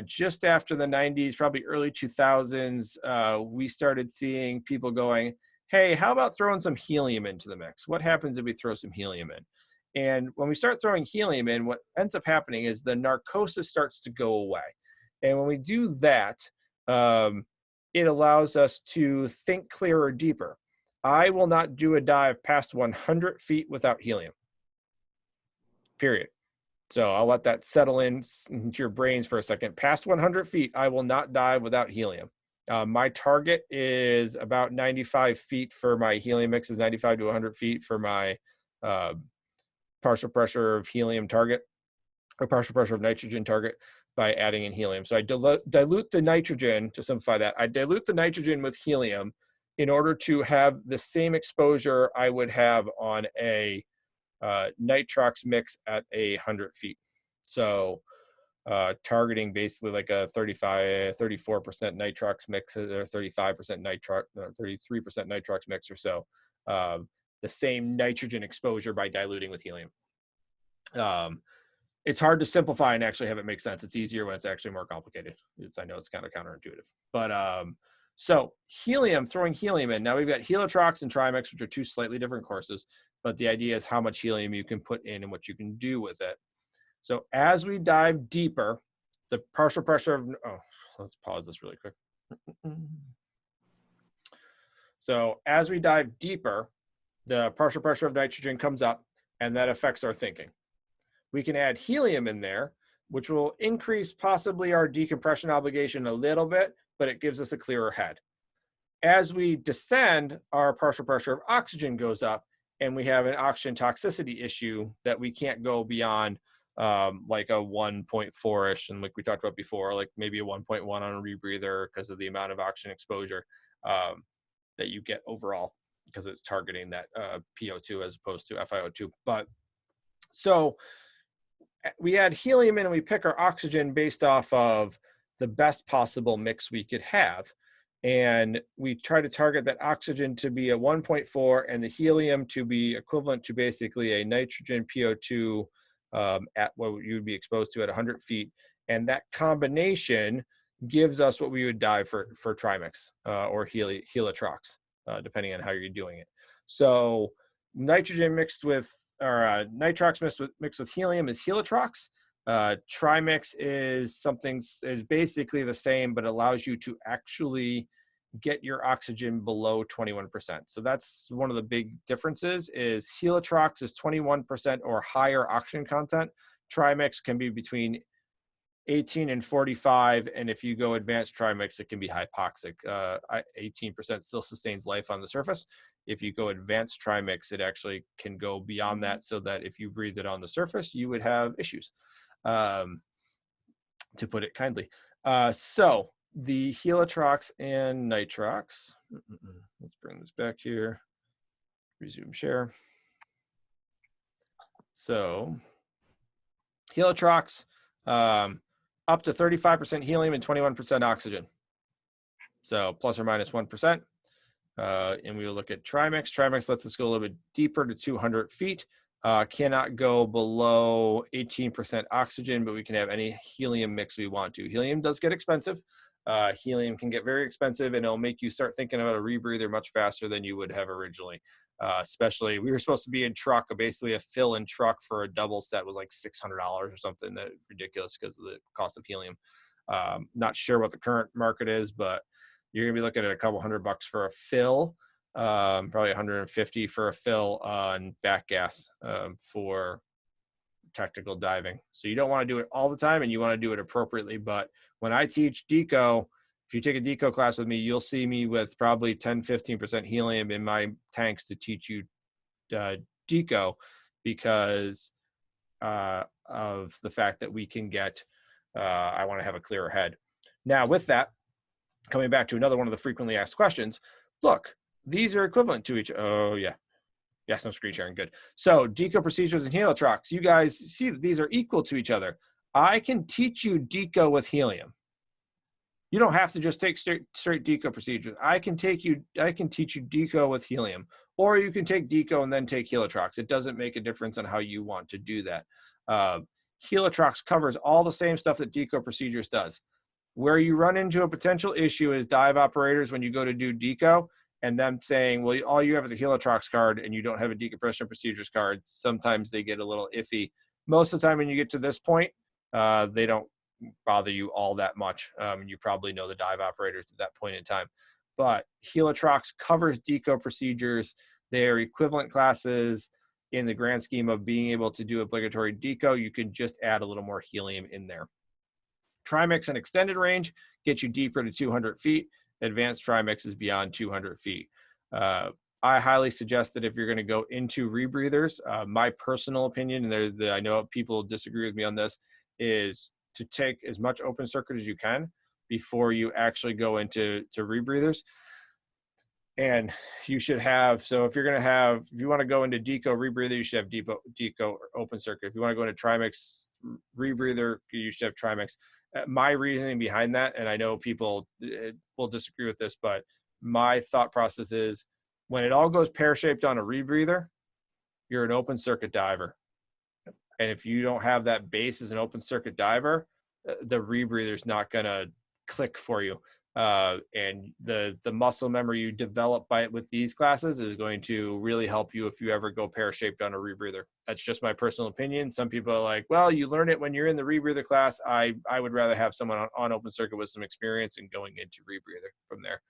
just after the 90s, probably early 2000s, we started seeing people going, hey, how about throwing some helium into the mix? What happens if we throw some helium in? And when we start throwing helium in, what ends up happening is the narcosis starts to go away. And when we do that, it allows us to think clearer, deeper. I will not do a dive past 100 feet without helium, period. So I'll let that settle into your brains for a second. Past 100 feet, I will not dive without helium. My target is about 95 feet for my helium mix, is 95 to 100 feet for my partial pressure of helium target. or partial pressure of nitrogen target by adding in helium. So I dilute the nitrogen, to simplify that, I dilute the nitrogen with helium in order to have the same exposure I would have on a nitrox mix at 100 feet. So targeting basically like a 34% nitrox mix or 35% nitrox, 33% nitrox mix or so. The same nitrogen exposure by diluting with helium. It's hard to simplify and actually have it make sense. It's easier when it's actually more complicated. I know it's kind of counterintuitive, but so helium, throwing helium in. Now we've got Helitrox and Trimix, which are two slightly different courses, but the idea is how much helium you can put in and what you can do with it. So as we dive deeper, the partial pressure of, let's pause this really quick. So as we dive deeper, the partial pressure of nitrogen comes up, and that affects our thinking. We can add helium in there, which will increase possibly our decompression obligation a little bit, but it gives us a clearer head. As we descend, our partial pressure of oxygen goes up, and we have an oxygen toxicity issue that we can't go beyond like a 1.4-ish, and like we talked about before, like maybe a 1.1 on a rebreather because of the amount of oxygen exposure that you get overall, because it's targeting that PO2 as opposed to FiO2. But so we add helium in and we pick our oxygen based off of the best possible mix we could have. And we try to target that oxygen to be a 1.4 and the helium to be equivalent to basically a nitrogen PO2 at what you would be exposed to at 100 feet. And that combination gives us what we would dive for Trimix or Helitrox, depending on how you're doing it. So nitrogen mixed with, or nitrox mixed with helium is Helitrox. Trimix is basically the same, but allows you to actually get your oxygen below 21%. So that's one of the big differences. Is Helitrox is 21% or higher oxygen content. Trimix can be between 18 and 45, and if you go advanced Trimix, it can be hypoxic. 18% still sustains life on the surface. If you go advanced Trimix, it actually can go beyond that, so that if you breathe it on the surface, you would have issues, to put it kindly. So the Helitrox and Nitrox, let's bring this back here, resume share. So Helitrox, up to 35% helium and 21% oxygen. So plus or minus 1%. And we will look at Trimix. Trimix lets us go a little bit deeper to 200 feet. Cannot go below 18% oxygen, but we can have any helium mix we want to. Helium does get expensive. Helium can get very expensive, and it'll make you start thinking about a rebreather much faster than you would have originally. Especially, we were supposed to be in truck, basically a fill in truck for a double set was like $600 or something. That ridiculous because of the cost of helium. Not sure what the current market is, but you're gonna be looking at a couple $100 for a fill, probably 150 for a fill on back gas for technical diving. So you don't want to do it all the time, and you want to do it appropriately. But when I teach Decoe, if you take a Decoe class with me, you'll see me with probably 10-15% helium in my tanks to teach you Decoe, because of the fact that we can get, I want to have a clearer head. Now with that, coming back to another one of the frequently asked questions, look, these are equivalent to each, oh yeah. Yes, I'm screen sharing, good. So Decoe Procedures and Helitrox, you guys see that these are equal to each other. I can teach you Decoe with helium. You don't have to just take straight Decoe Procedures. I can teach you Decoe with helium, or you can take Decoe and then take Helitrox. It doesn't make a difference on how you want to do that. Helitrox covers all the same stuff that Decoe Procedures does. Where you run into a potential issue is dive operators when you go to do Decoe, and them saying, well, all you have is a Helitrox card and you don't have a Decompression Procedures card. Sometimes they get a little iffy. Most of the time when you get to this point, they don't bother you all that much. You probably know the dive operators at that point in time. But Helitrox covers Decoe Procedures. They are equivalent classes in the grand scheme of being able to do obligatory Decoe. You can just add a little more helium in there. Trimix and extended range get you deeper to 200 feet. Advanced Trimix is beyond 200 feet. I highly suggest that if you're going to go into rebreathers, my personal opinion, and I know people disagree with me on this, is to take as much open circuit as you can before you actually go into rebreathers. And you should have, so if you want to go into Decoe rebreather, you should have Decoe open circuit. If you want to go into Trimix rebreather, you should have Trimix. My reasoning behind that, and I know people will disagree with this, but my thought process is when it all goes pear-shaped on a rebreather, you're an open circuit diver. And if you don't have that base as an open circuit diver, the rebreather is not going to click for you. And the muscle memory you develop with these classes is going to really help you if you ever go pear-shaped on a rebreather. That's just my personal opinion. Some people are like, well, you learn it when you're in the rebreather class. I would rather have someone on open circuit with some experience and going into rebreather from there.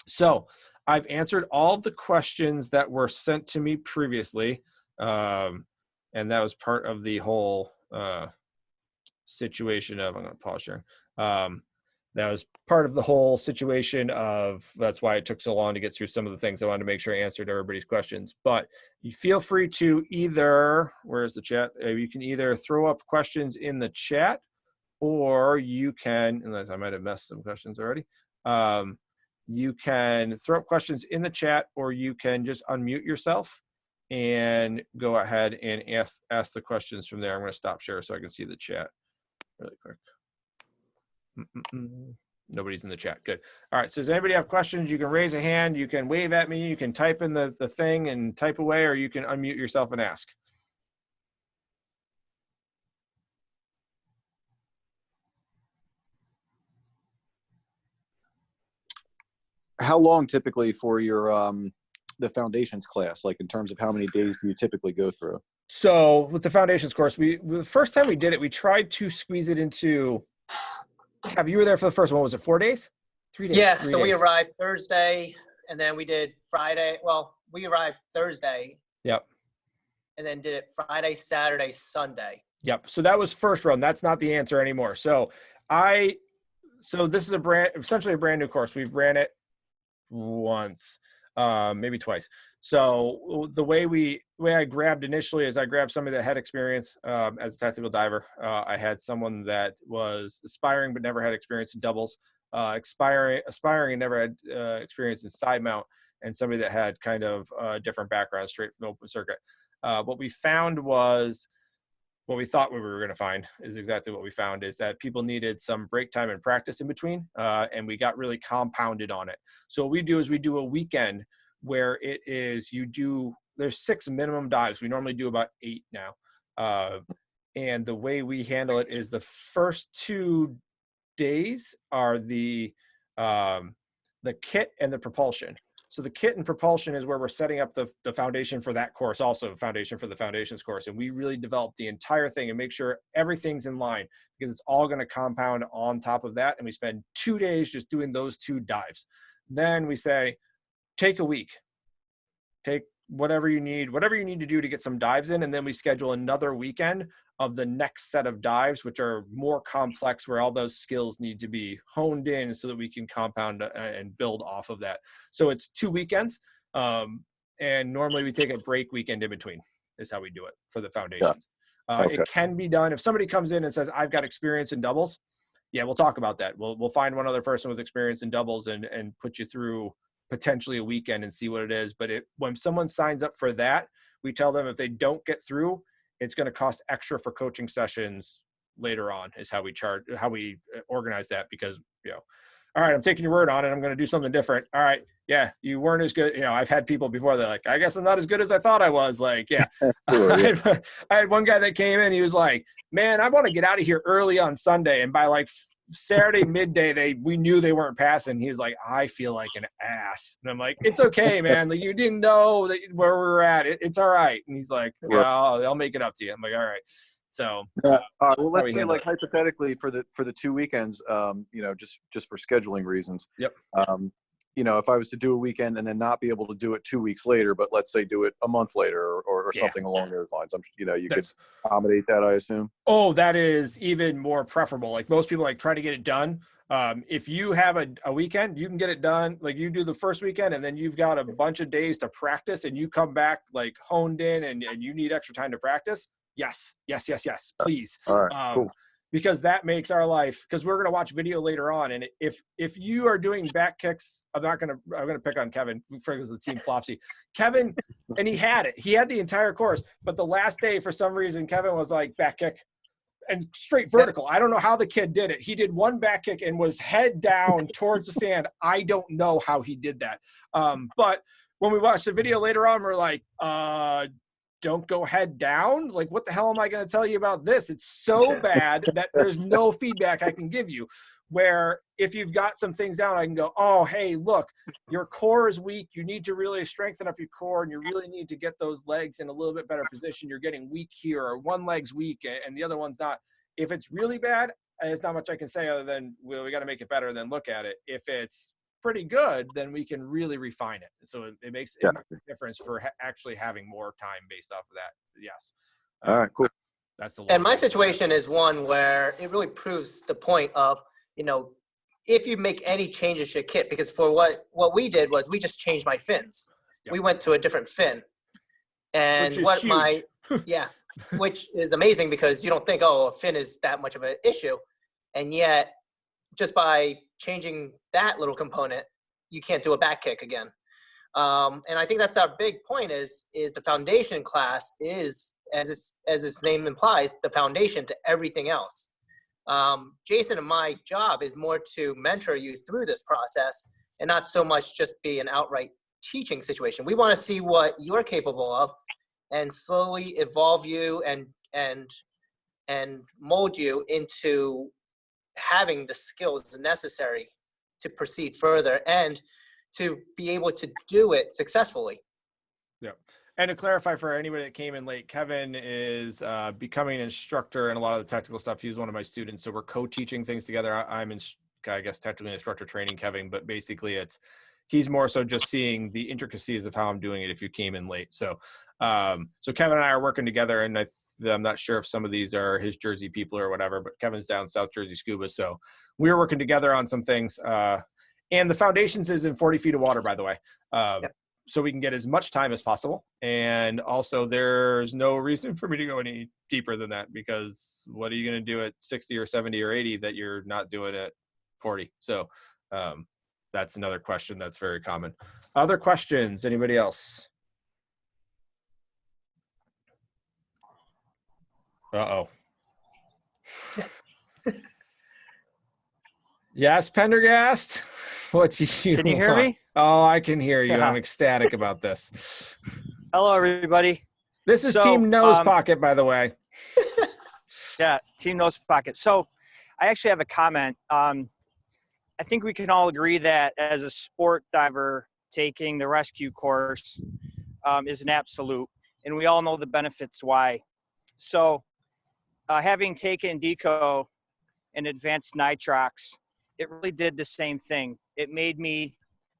So I've answered all the questions that were sent to me previously. And that was part of the whole situation of, I'm going to pause here. That was part of the whole situation of, that's why it took so long to get through some of the things. I wanted to make sure I answered everybody's questions, but you feel free to either, where's the chat? You can either throw up questions in the chat, or you can, unless I might have messed some questions already. You can throw up questions in the chat, or you can just unmute yourself and go ahead and ask the questions from there. I'm going to stop share so I can see the chat really quick. Nobody's in the chat. Good. All right. So does anybody have questions? You can raise a hand. You can wave at me. You can type in the thing and type away, or you can unmute yourself and ask. How long typically for your the foundations class, like in terms of how many days do you typically go through? So with the foundations course, the first time we did it, we tried to squeeze it into, Kev, you were there for the first one. Was it 4 days? 3 days? Yeah, 3 so days. we arrived Thursday, and then we did Friday. Well, we arrived Thursday. Yep. And then did it Friday, Saturday, Sunday. Yep. So that was first run. That's not the answer anymore. So this is essentially a brand new course. We've ran it once, maybe twice. So the way I grabbed initially is I grabbed somebody that had experience as a tactical diver. I had someone that was aspiring but never had experience in doubles, aspiring and never had experience in side mount, and somebody that had kind of a different background straight from open circuit. What we found was, what we thought we were going to find is exactly what we found, is that people needed some break time and practice in between, and we got really compounded on it. So what we do is we do a weekend where it is, there's 6 minimum dives. We normally do about 8 now. And the way we handle it is the first 2 days are the kit and the propulsion. So the kit and propulsion is where we're setting up the foundation for that course, also foundation for the foundations course. And we really develop the entire thing and make sure everything's in line, because it's all going to compound on top of that. And we spend 2 days just doing those 2 dives. Then we say, take a week, take whatever you need to do to get some dives in. And then we schedule another weekend of the next set of dives, which are more complex, where all those skills need to be honed in so that we can compound and build off of that. So it's 2 weekends. And normally we take a break weekend in between is how we do it for the foundations. Yeah. Okay. It can be done. If somebody comes in and says, I've got experience in doubles, yeah, we'll talk about that. We'll find one other person with experience in doubles and put you through potentially a weekend and see what it is. But when someone signs up for that, we tell them if they don't get through, it's going to cost extra for coaching sessions later on, is how we organize that. Because, all right, I'm taking your word on it, I'm going to do something different. All right. Yeah. You weren't as good. I've had people before, they're like, I guess I'm not as good as I thought I was. Like, yeah. Sure, yeah. I had one guy that came in, he was like, man, I want to get out of here early on Sunday. And by like Saturday midday, we knew they weren't passing. He was like, I feel like an ass. And I'm like, it's okay, man. Like, you didn't know where we were at. It's all right. And he's like, yeah, I'll make it up to you. I'm like, all right. So, well, let's say, like, hypothetically for the 2 weekends, just for scheduling reasons. Yep. you know, if I was to do a weekend and then not be able to do it 2 weeks later, but let's say do it a month later or Yeah. something along those lines, you know, you could That's- accommodate that, I assume. Oh, that is even more preferable. Like most people like try to get it done. If you have a weekend, you can get it done. Like you do the first weekend and then you've got a bunch of days to practice and you come back like honed in and you need extra time to practice. Yes, please. All right, cool. Because that makes our life, because we're going to watch video later on. And if you are doing back kicks, I'm going to pick on Kevin because the team Flopsy. Kevin, and he had the entire course, but the last day, for some reason, Kevin was like back kick and straight vertical. I don't know how the kid did it. He did one back kick and was head down towards the sand. I don't know how he did that. But when we watched the video later on, we're like, don't go head down. Like, what the hell am I going to tell you about this? It's so bad that there's no feedback I can give you. Where if you've got some things down, I can go, oh, hey, look, your core is weak. You need to really strengthen up your core and you really need to get those legs in a little bit better position. You're getting weak here, or one leg's weak and the other one's not. If it's really bad, there's not much I can say other than, well, we got to make it better than look at it. If it's pretty good, then we can really refine it. So it makes a difference for actually having more time based off of that. Yes. All right, cool. That's the And my situation is one where it really proves the point of, you know, if you make any changes to your kit, because for what we did was we just changed my fins. Yep. We went to a different fin. And which is what huge. which is amazing because you don't think, oh, a fin is that much of an issue. And yet, just by changing that little component, you can't do a back kick again. And I think that's our big point is the foundation class is, as its name implies, the foundation to everything else. Jason and my job is more to mentor you through this process and not so much just be an outright teaching situation. We want to see what you're capable of and slowly evolve you and mold you into having the skills necessary to proceed further and to be able to do it successfully. Yeah. And to clarify for anybody that came in late, Kevin is becoming an instructor in a lot of the technical stuff. He's one of my students. So we're co-teaching things together. I'm in, I guess, technically instructor training Kevin, but basically he's more so just seeing the intricacies of how I'm doing it if you came in late. So, so Kevin and I are working together, and I'm not sure if some of these are his Jersey people or whatever, but Kevin's down South Jersey Scuba. So we were working together on some things. And the foundations is in 40 feet of water, by the way. Yep. So we can get as much time as possible. And also there's no reason for me to go any deeper than that, because what are you going to do at 60 or 70 or 80 that you're not doing at 40? So that's another question that's very common. Other questions? Anybody else? Uh-oh. Yes, Pendergast? What you Can you hear want? me? Oh, I can hear you. I'm ecstatic about this. Hello, everybody. This is So, Team Nose Pocket, by the way. Yeah, Team Nose Pocket. So I actually have a comment. I think we can all agree that as a sport diver, taking the rescue course is an absolute, and we all know the benefits why. So having taken Decoe and advanced Nitrox, it really did the same thing. It made me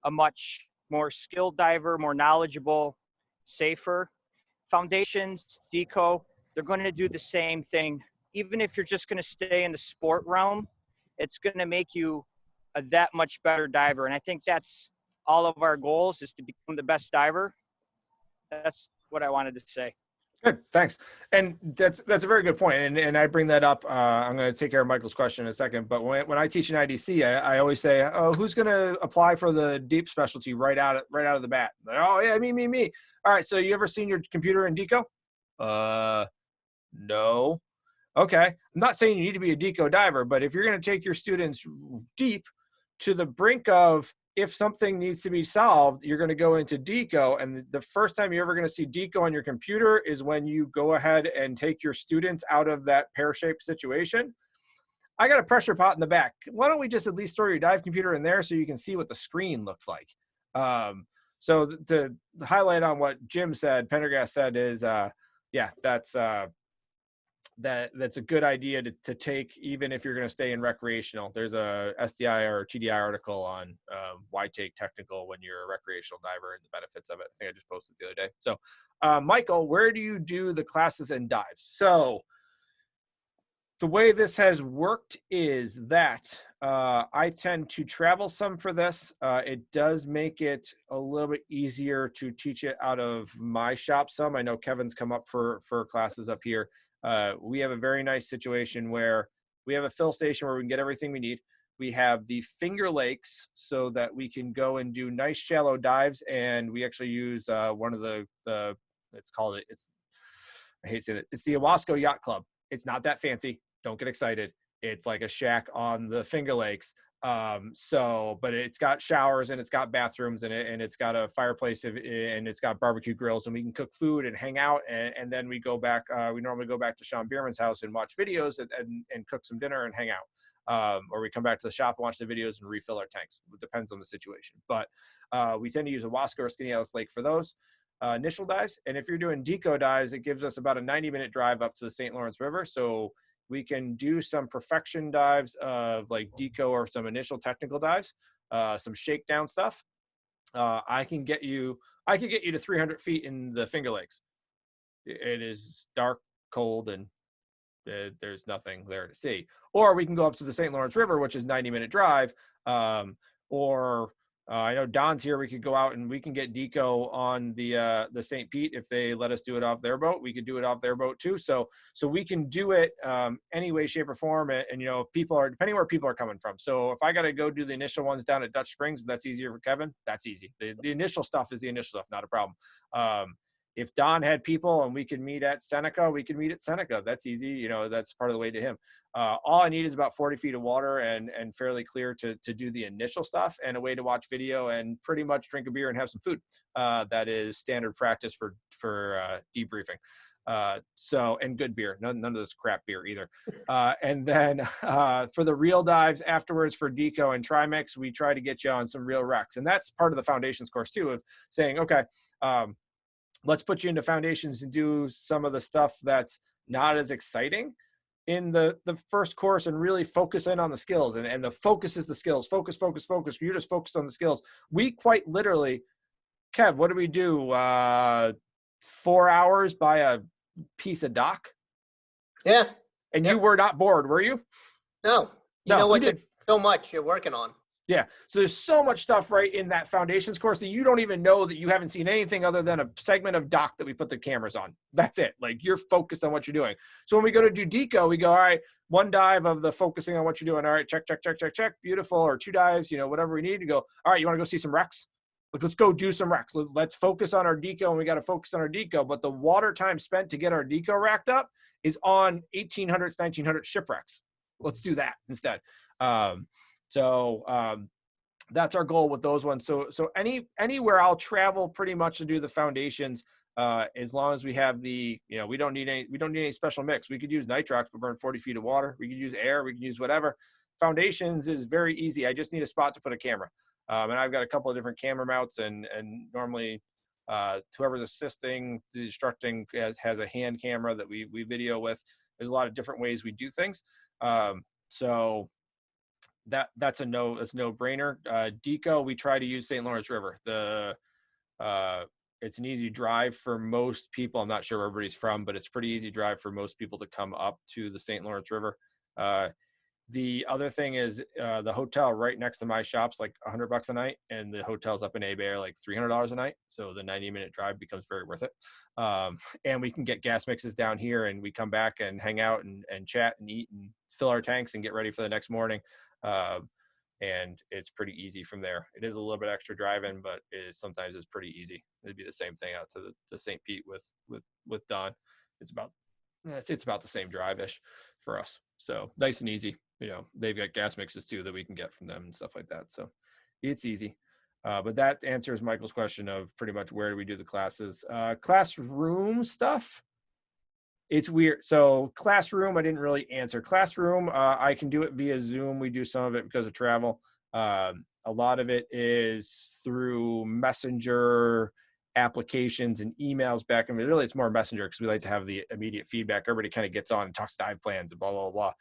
a much more skilled diver, more knowledgeable, safer. Foundations, Decoe, they're going to do the same thing. Even if you're just going to stay in the sport realm, it's going to make you a that much better diver. And I think that's all of our goals, is to become the best diver. That's what I wanted to say. Good, thanks. And that's a very good point. And I bring that up. I'm going to take care of Michael's question in a second. But when I teach an IDC, I always say, "Oh, who's going to apply for the deep specialty right out of the bat?" Like, oh yeah, me. All right. So you ever seen your computer in Decoe? No. Okay. I'm not saying you need to be a Decoe diver, but if you're going to take your students deep to the brink of, if something needs to be solved, you're going to go into Decoe. And the first time you're ever going to see Decoe on your computer is when you go ahead and take your students out of that pear-shaped situation. I got a pressure pot in the back. Why don't we just at least store your dive computer in there so you can see what the screen looks like? So to highlight on what Jim said, Pendergast said is, yeah, that's that's a good idea to take, even if you're going to stay in recreational. There's a SDI or TDI article on why take technical when you're a recreational diver and the benefits of it. I think I just posted the other day. So, Michael, where do you do the classes and dives? So the way this has worked is that I tend to travel some for this. It does make it a little bit easier to teach it out of my shop some. I know Kevin's come up for classes up here. We have a very nice situation where we have a fill station where we can get everything we need. We have the Finger Lakes so that we can go and do nice shallow dives. And we actually use one of the I hate saying it. It's the Owasco Yacht Club. It's not that fancy. Don't get excited. It's like a shack on the Finger Lakes. But it's got showers and it's got bathrooms in it, and it's got a fireplace and it's got barbecue grills, and we can cook food and hang out. And then we go back. We normally go back to Sean Bierman's house and watch videos and cook some dinner and hang out. Or we come back to the shop and watch the videos and refill our tanks. It depends on the situation. But we tend to use Owasco or Skinny Alice Lake for those initial dives. And if you're doing Decoe dives, it gives us about a 90-minute drive up to the St. Lawrence River. So we can do some perfection dives of like Decoe or some initial technical dives, some shakedown stuff. I can get you to 300 feet in the Finger Lakes. It is dark, cold, and there's nothing there to see. Or we can go up to the St. Lawrence River, which is 90-minute drive. I know Don's here. We could go out and we can get Decoe on the St. Pete if they let us do it off their boat. We could do it off their boat too. So we can do it any way, shape, or form. And you know, people are depending where people are coming from. So if I got to go do the initial ones down at Dutch Springs, that's easier for Kevin. That's easy. The initial stuff is the initial stuff, not a problem. If Don had people and we could meet at Seneca, we could meet at Seneca. That's easy. You know, that's part of the way to him. All I need is about 40 feet of water and fairly clear to do the initial stuff, and a way to watch video and pretty much drink a beer and have some food. That is standard practice for debriefing. And good beer, none of this crap beer either. And then for the real dives afterwards for Decoe and Trimix, we try to get you on some real wrecks. And that's part of the foundations course too, of saying, okay, let's put you into foundations and do some of the stuff that's not as exciting in the first course, and really focus in on the skills. And the focus is the skills. Focus. You're just focused on the skills. We quite literally, Kev, what do we do? 4 hours by a piece of dock? Yeah. And Yep. You were not bored, were you? No. You No, know we what? did. There's so much you're working on. Yeah. So there's so much stuff right in that foundations course that you don't even know that you haven't seen anything other than a segment of dock that we put the cameras on. That's it. Like, you're focused on what you're doing. So when we go to do Decoe, we go, all right, one dive of the focusing on what you're doing. All right, check. Beautiful. Or two dives, you know, whatever we need to go. All right, you want to go see some wrecks? Like, let's go do some wrecks. Let's focus on our Decoe, and we got to focus on our Decoe. But the water time spent to get our Decoe racked up is on 1800s, 1900s shipwrecks. Let's do that instead. That's our goal with those ones. So anywhere I'll travel pretty much to do the foundations, as long as we have we don't need any special mix. We could use Nitrox, but burn 40 feet of water. We could use air. We can use whatever. Foundations is very easy. I just need a spot to put a camera. And I've got a couple of different camera mounts, and normally whoever's assisting the instructing has a hand camera that we video with. There's a lot of different ways we do things. So that's a no-brainer. Decoe, we try to use St. Lawrence River. It's an easy drive for most people. I'm not sure where everybody's from, but it's pretty easy drive for most people to come up to the St. Lawrence River. The other thing is the hotel right next to my shop's like $100 a night, and the hotels up in A Bay are like $300 a night. So the 90-minute drive becomes very worth it. And we can get gas mixes down here, and we come back and hang out and chat and eat and fill our tanks and get ready for the next morning. And it's pretty easy from there. It is a little bit extra driving, but sometimes it's pretty easy. It'd be the same thing out to the St. Pete with Don. It's about the same drive-ish for us. So nice and easy. You know, they've got gas mixes too that we can get from them and stuff like that. So it's easy. But that answers Michael's question of pretty much where do we do the classes. Classroom stuff. It's weird. So classroom, I didn't really answer. Classroom, I can do it via Zoom. We do some of it because of travel. A lot of it is through Messenger applications and emails back. I mean, really it's more messenger because we like to have the immediate feedback. Everybody kind of gets on and talks dive plans and blah, blah, blah.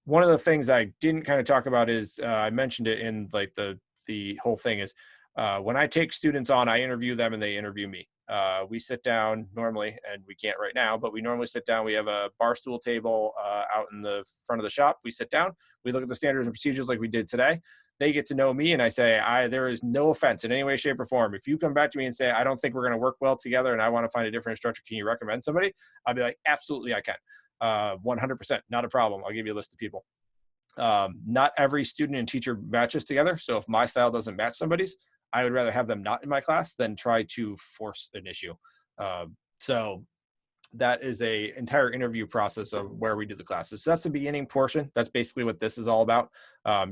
One of the things I didn't kind of talk about is I mentioned it in like the whole thing is when I take students on, I interview them and they interview me. We sit down normally, and we can't right now, but we normally sit down. We have a bar stool table out in the front of the shop. We sit down, we look at the standards and procedures like we did today. They get to know me, and I say, there is no offense in any way, shape, or form. If you come back to me and say, I don't think we're going to work well together and I want to find a different instructor, can you recommend somebody? I'll be like, absolutely, I can. 100%, not a problem. I'll give you a list of people. Not every student and teacher matches together. So if my style doesn't match somebody's, I would rather have them not in my class than try to force an issue. So that is a entire interview process of where we do the classes. So that's the beginning portion. That's basically what this is all about.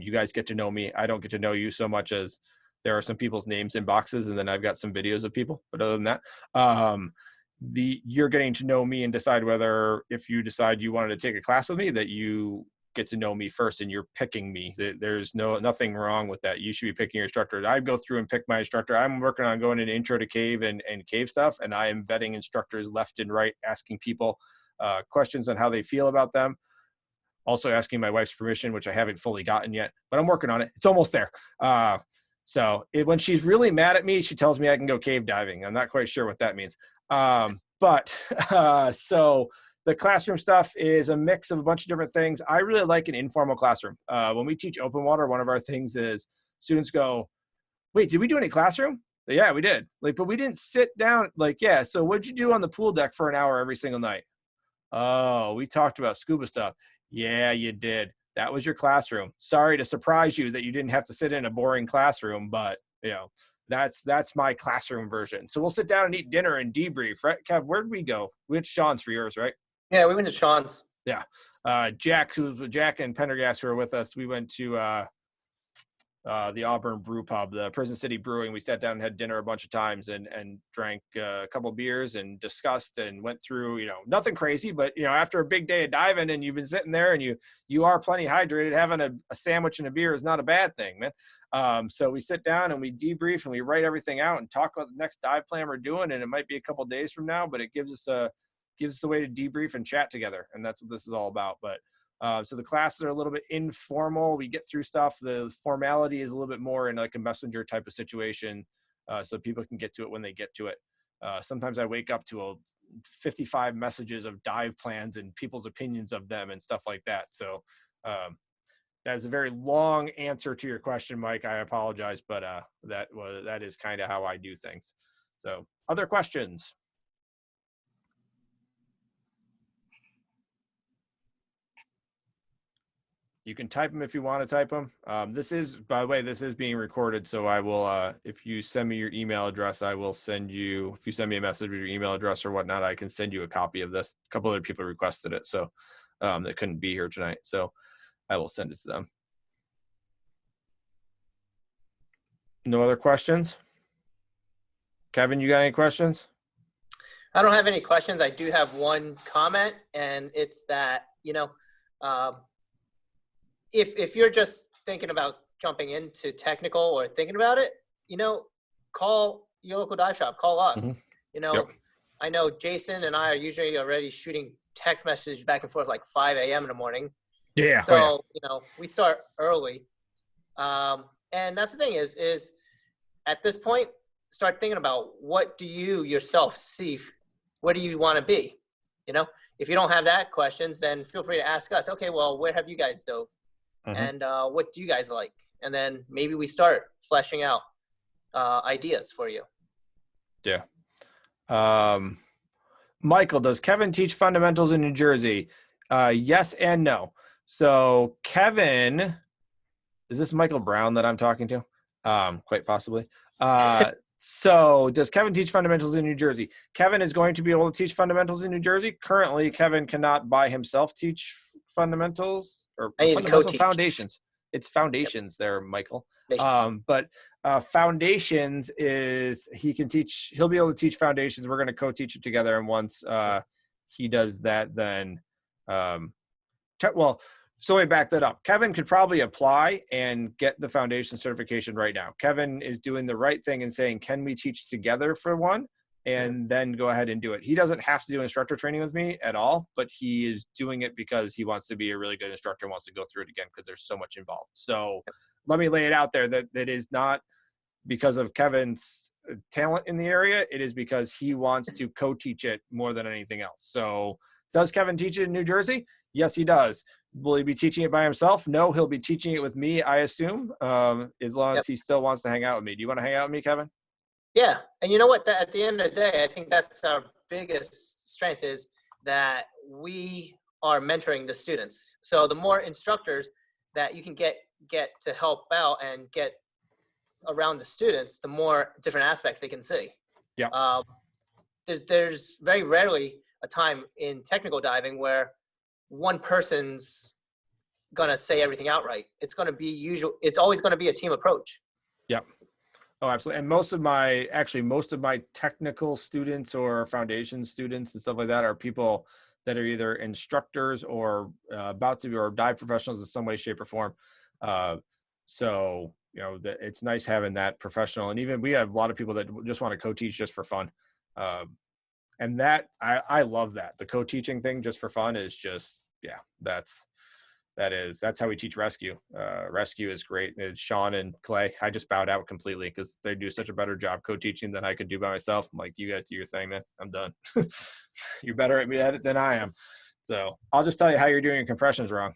You guys get to know me. I don't get to know you so much as there are some people's names in boxes, and then I've got some videos of people. But other than that, you're getting to know me and decide whether, if you decide you wanted to take a class with me, that you get to know me first and you're picking me. There's nothing wrong with that. You should be picking your instructor. I go through and pick my instructor. I'm working on going into intro to cave and cave stuff, and I am vetting instructors left and right, asking people questions on how they feel about them. Also asking my wife's permission, which I haven't fully gotten yet, but I'm working on it. It's almost there. When she's really mad at me, she tells me I can go cave diving. I'm not quite sure what that means. So the classroom stuff is a mix of a bunch of different things. I really like an informal classroom. When we teach open water, one of our things is students go, wait, did we do any classroom? Yeah, we did. But we didn't sit down. Yeah. So what'd you do on the pool deck for an hour every single night? Oh, we talked about scuba stuff. Yeah, you did. That was your classroom. Sorry to surprise you that you didn't have to sit in a boring classroom, but that's my classroom version. So we'll sit down and eat dinner and debrief, right? Kev, where'd we go? We went to Sean's for yours, right? Yeah, we went to Sean's. Yeah. Jack and Pendergast who were with us, we went to the Auburn Brew Pub, the Prison City Brewing. We sat down and had dinner a bunch of times and drank a couple beers and discussed and went through, nothing crazy, but, after a big day of diving and you've been sitting there and you are plenty hydrated, having a sandwich and a beer is not a bad thing, man. So we sit down and we debrief and we write everything out and talk about the next dive plan we're doing. And it might be a couple days from now, but it gives us a way to debrief and chat together. And that's what this is all about. But so the classes are a little bit informal. We get through stuff. The formality is a little bit more in like a messenger type of situation, so people can get to it when they get to it. Sometimes I wake up to 55 messages of dive plans and people's opinions of them and stuff like that. So that is a very long answer to your question, Mike. I apologize, but that is kind of how I do things. So other questions? You can type them if you want to type them. This is, by the way, this is being recorded. So I will, if you send me your email address, I will send you, if you send me a message with your email address or whatnot, I can send you a copy of this. A couple other people requested it. So that couldn't be here tonight. So I will send it to them. No other questions? Kevin, you got any questions? I don't have any questions. I do have one comment, and it's that, if you're just thinking about jumping into technical or thinking about it, call your local dive shop, call us. Mm-hmm. Yep. I know Jason and I are usually already shooting text messages back and forth like 5 a.m. in the morning. Yeah. So, we start early. And that's the thing is at this point, start thinking about what do you yourself see? What do you want to be? If you don't have that questions, then feel free to ask us. Okay, well, where have you guys dove? Mm-hmm. And what do you guys like? And then maybe we start fleshing out ideas for you. Yeah. Michael, does Kevin teach fundamentals in New Jersey? Yes and no. So Kevin, is this Michael Brown that I'm talking to? Quite possibly. So does Kevin teach fundamentals in New Jersey? Kevin is going to be able to teach fundamentals in New Jersey. Currently, Kevin cannot by himself teach fundamentals or fundamental foundations. It's foundations there, Michael. But foundations is he'll be able to teach foundations. We're going to co-teach it together. And once he does that, then So let me back that up. Kevin could probably apply and get the foundation certification right now. Kevin is doing the right thing and saying, can we teach together for one? And then go ahead and do it. He doesn't have to do instructor training with me at all, but he is doing it because he wants to be a really good instructor and wants to go through it again because there's so much involved. So let me lay it out there that is not because of Kevin's talent in the area. It is because he wants to co-teach it more than anything else. So does Kevin teach it in New Jersey? Yes, he does. Will he be teaching it by himself? No, he'll be teaching it with me, I assume, as long as he still wants to hang out with me. Do you want to hang out with me, Kevin? Yeah, and you know what? At the end of the day, I think that's our biggest strength is that we are mentoring the students. So the more instructors that you can get to help out and get around the students, the more different aspects they can see. Yeah. There's very rarely a time in technical diving where one person's gonna say everything outright. It's gonna be it's always gonna be a team approach. Yeah. Oh, absolutely. And most of my technical students or foundation students and stuff like that are people that are either instructors or about to be, or dive professionals in some way, shape, or form. So, you know, it's nice having that professional. And even we have a lot of people that just want to co-teach just for fun. And that, I love that. The co-teaching thing just for fun is just, yeah, that's how we teach rescue. Rescue is great. It's Sean and Clay. I just bowed out completely because they do such a better job co-teaching than I could do by myself. I'm like, you guys do your thing, man. I'm done. You're better at it than I am. So I'll just tell you how you're doing your compressions wrong.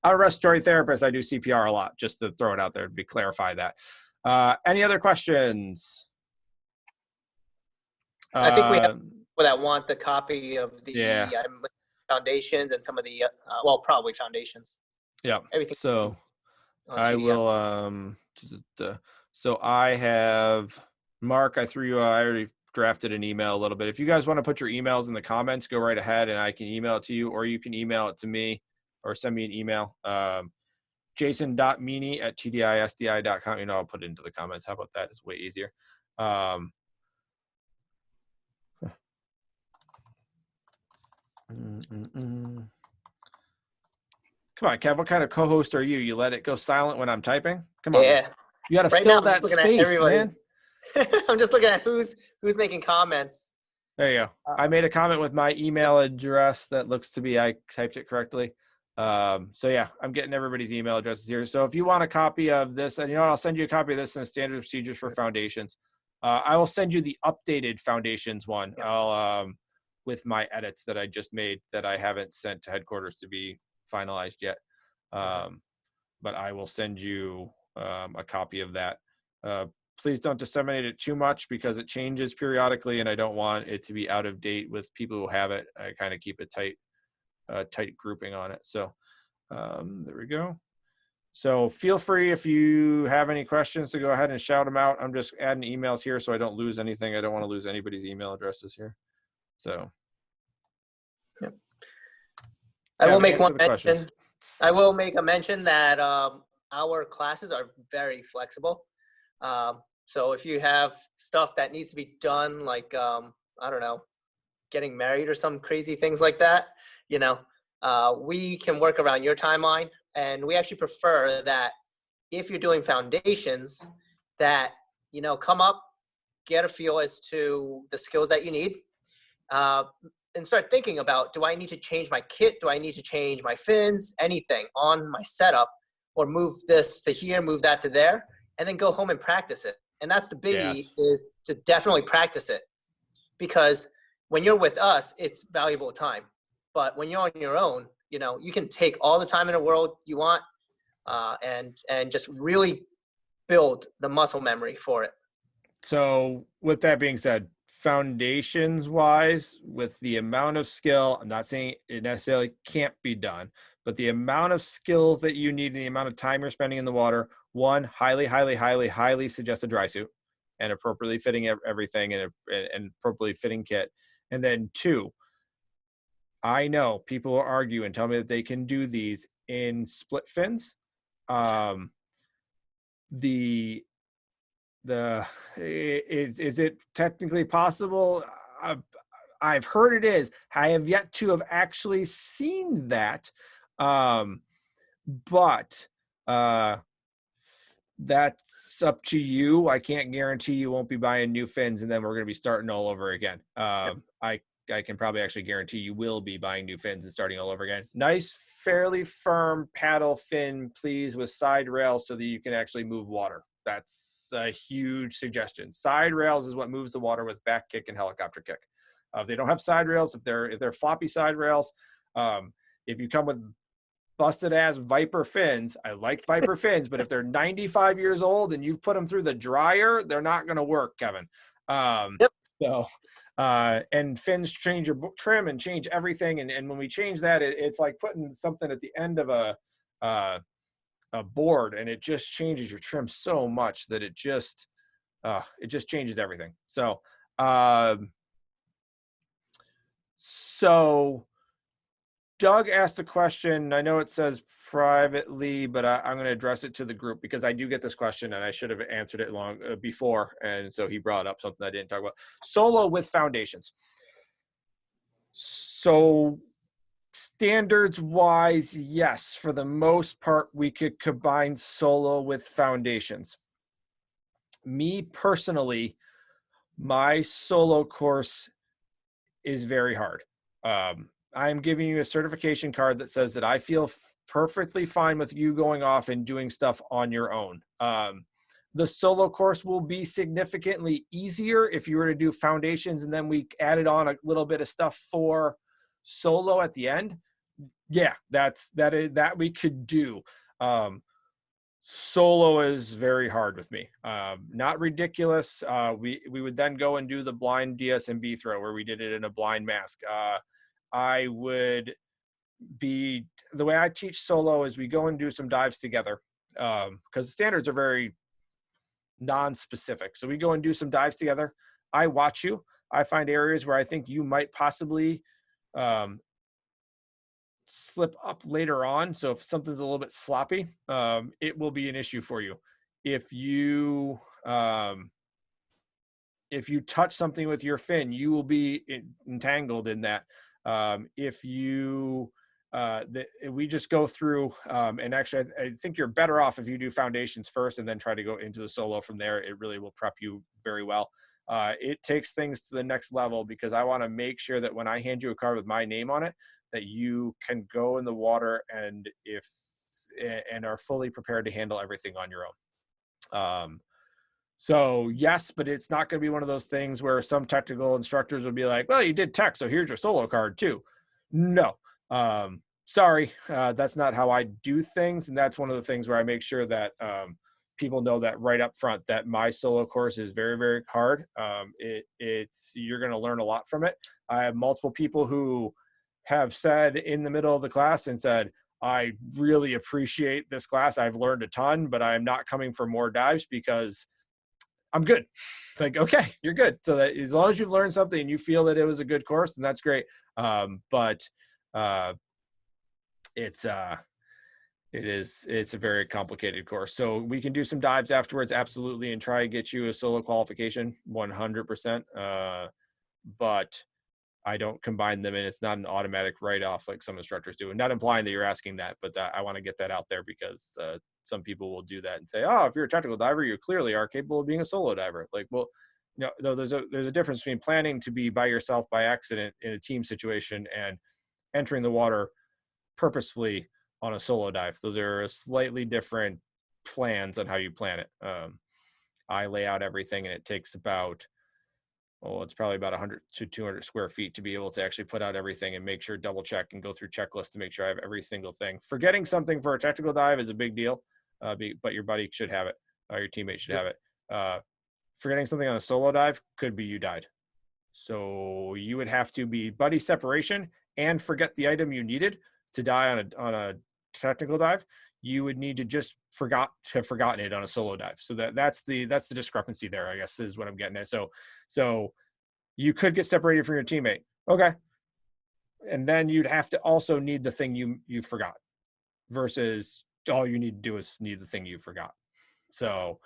I'm a respiratory therapist. I do CPR a lot, just to throw it out there to clarify that. Any other questions? I think we have people that want the copy of the foundations and some of the probably foundations. Yeah. Everything. So I TDM. will so I have Mark, I already drafted an email a little bit. If you guys want to put your emails in the comments, go right ahead and I can email it to you, or you can email it to me or send me an email. Jason.meany@tdisdi.com. You know, I'll put it into the comments. How about that? It's way easier. Come on, Kev. What kind of co-host are you? You let it go silent when I'm typing? Come on. Yeah. Man. You got to Right fill now, that space, man. I'm just looking at who's making comments. There you go. I made a comment with my email address that looks to be, I typed it correctly. So yeah, I'm getting everybody's email addresses here. So if you want a copy of this, and you know what, I'll send you a copy of this in the standard procedures for foundations. I will send you the updated foundations one. I'll with my edits that I just made that I haven't sent to headquarters to be finalized yet. But I will send you a copy of that. Please don't disseminate it too much because it changes periodically and I don't want it to be out of date with people who have it. I kind of keep a tight grouping on it. So there we go. So feel free if you have any questions to go ahead and shout them out. I'm just adding emails here so I don't lose anything. I don't want to lose anybody's email addresses here. So I will make one mention. I will make a mention that our classes are very flexible. So if you have stuff that needs to be done, like, I don't know, getting married or some crazy things like that, you know, we can work around your timeline. And we actually prefer that if you're doing foundations that, you know, come up, get a feel as to the skills that you need, and start thinking about, do I need to change my kit? Do I need to change my fins? Anything on my setup, or move this to here, move that to there, and then go home and practice it. And that's the biggie, is to definitely practice it. Because when you're with us, it's valuable time. But when you're on your own, you know, you can take all the time in the world you want, and just really build the muscle memory for it. So with that being said, foundations wise, with the amount of skill, I'm not saying it necessarily can't be done, but the amount of skills that you need and the amount of time you're spending in the water, one, highly suggest a dry suit and appropriately fitting everything and appropriately fitting kit. And then two, I know people will argue and tell me that they can do these in split fins. Is it technically possible? I've heard it is. I have yet to have actually seen that. But that's up to you. I can't guarantee you won't be buying new fins and then we're going to be starting all over again. I can probably actually guarantee you will be buying new fins and starting all over again. Nice, fairly firm paddle fin, please, with side rails so that you can actually move water. That's a huge suggestion. Side rails is what moves the water with back kick and helicopter kick. If they don't have side rails, if they're floppy side rails, if you come with busted ass Viper fins, I like Viper fins, but if they're 95 years old and you've put them through the dryer, they're not going to work, Kevin. Yep. So, and fins change your trim and change everything. And when we change that, it's like putting something at the end of a board, and it just changes your trim so much that it just changes everything. So, Doug asked a question. I know it says privately, but I'm going to address it to the group because I do get this question and I should have answered it long before. And so he brought up something I didn't talk about. Solo with foundations. So standards wise, yes, for the most part, we could combine solo with foundations. Me personally, my solo course is very hard. I'm giving you a certification card that says that I feel perfectly fine with you going off and doing stuff on your own. The solo course will be significantly easier if you were to do foundations and then we added on a little bit of stuff for solo at the end. Yeah, that we could do. Solo is very hard with me. Not ridiculous. We would then go and do the blind Dsmb throw where we did it in a blind mask. I would be, the way I teach solo is we go and do some dives together because the standards are very non-specific. So we go and do some dives together. I watch you. I find areas where I think you might possibly slip up later on. So if something's a little bit sloppy, it will be an issue for you. If you touch something with your fin, you will be entangled in that. We just go through, and actually I think you're better off if you do foundations first and then try to go into the solo from there. It really will prep you very well. It takes things to the next level because I want to make sure that when I hand you a card with my name on it, that you can go in the water and are fully prepared to handle everything on your own. So yes, but it's not going to be one of those things where some technical instructors will be like, well, you did tech, so here's your solo card too. No, sorry, that's not how I do things. And that's one of the things where I make sure that people know that right up front, that my solo course is very, very hard. You're going to learn a lot from it. I have multiple people who have said in the middle of the class and said, I really appreciate this class. I've learned a ton, but I'm not coming for more dives because I'm good. Like, okay, you're good. So that as long as you've learned something and you feel that it was a good course, then that's great. But it's a very complicated course. So we can do some dives afterwards, absolutely, and try to get you a solo qualification, 100%. But I don't combine them, and it's not an automatic write-off like some instructors do. And not implying that you're asking that, but I want to get that out there because some people will do that and say, oh, if you're a technical diver, you clearly are capable of being a solo diver. Like, well, no, there's a difference between planning to be by yourself by accident in a team situation and entering the water purposefully on a solo dive. Those are slightly different plans on how you plan it. I lay out everything, and it takes about, it's probably about 100 to 200 square feet to be able to actually put out everything and make sure, double check and go through checklists to make sure I have every single thing. Forgetting something for a technical dive is a big deal, but your buddy should have it, or your teammate should have it. Forgetting something on a solo dive could be you died. So you would have to be buddy separation and forget the item you needed to die on a technical dive. You would need to just have forgotten it on a solo dive. So that's the discrepancy there, I guess, is what I'm getting at. So you could get separated from your teammate. Okay. And then you'd have to also need the thing you forgot versus all you need to do is need the thing you forgot. So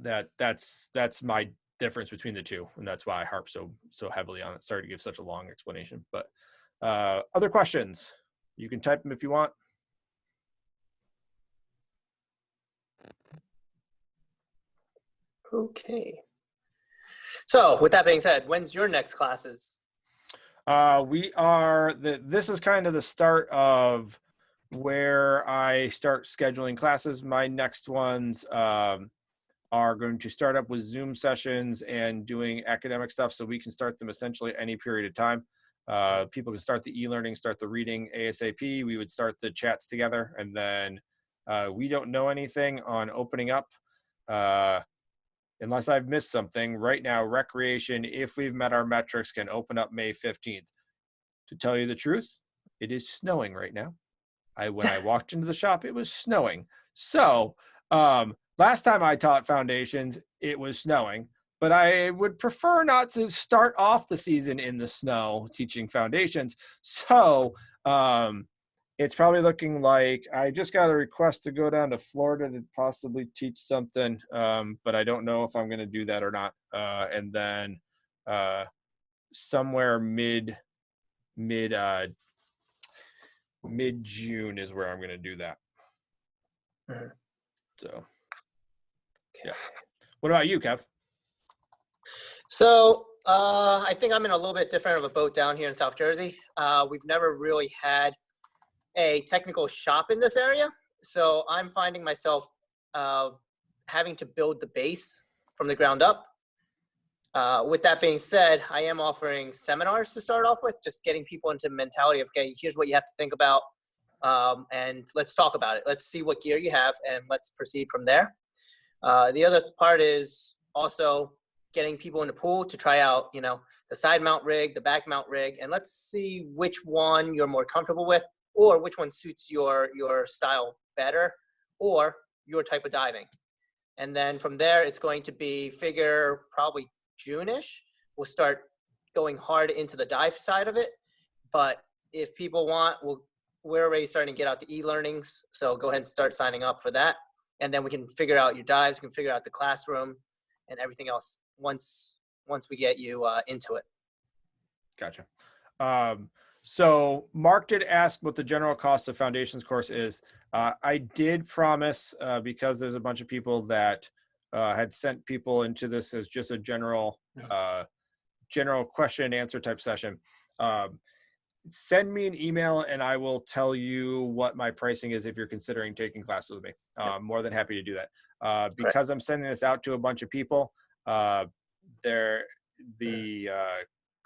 that's my difference between the two. And that's why I harp so heavily on it. Sorry to give such a long explanation, but other questions? You can type them if you want. Okay. So with that being said, when's your next classes? This is kind of the start of where I start scheduling classes. My next ones are going to start up with Zoom sessions and doing academic stuff, so we can start them essentially any period of time. People can start the e-learning, start the reading ASAP. We would start the chats together, and then we don't know anything on opening up. Unless I've missed something, right now, recreation, if we've met our metrics, can open up May 15th. To tell you the truth, it is snowing right now. When I walked into the shop, it was snowing. So last time I taught foundations, it was snowing, but I would prefer not to start off the season in the snow teaching foundations. So it's probably looking like I just got a request to go down to Florida to possibly teach something, but I don't know if I'm going to do that or not. And then somewhere mid-June is where I'm going to do that. Mhm. So, yeah. What about you, Kev? So I think I'm in a little bit different of a boat down here in South Jersey. We've never really had a technical shop in this area. So I'm finding myself having to build the base from the ground up. With that being said, I am offering seminars to start off with, just getting people into the mentality of, okay, here's what you have to think about, and let's talk about it. Let's see what gear you have, and let's proceed from there. The other part is also getting people in the pool to try out, the side mount rig, the back mount rig, and let's see which one you're more comfortable with, or which one suits your style better, or your type of diving. And then from there, it's going to be figure probably June-ish. We'll start going hard into the dive side of it. But if people want, we're already starting to get out the e-learnings. So go ahead and start signing up for that. And then we can figure out your dives, we can figure out the classroom and everything else once we get you into it. Gotcha. So Mark did ask what the general cost of foundations course is. I did promise, because there's a bunch of people that had sent people into this as just a general question and answer type session. Send me an email and I will tell you what my pricing is if you're considering taking classes with me. I'm more than happy to do that. Because I'm sending this out to a bunch of people,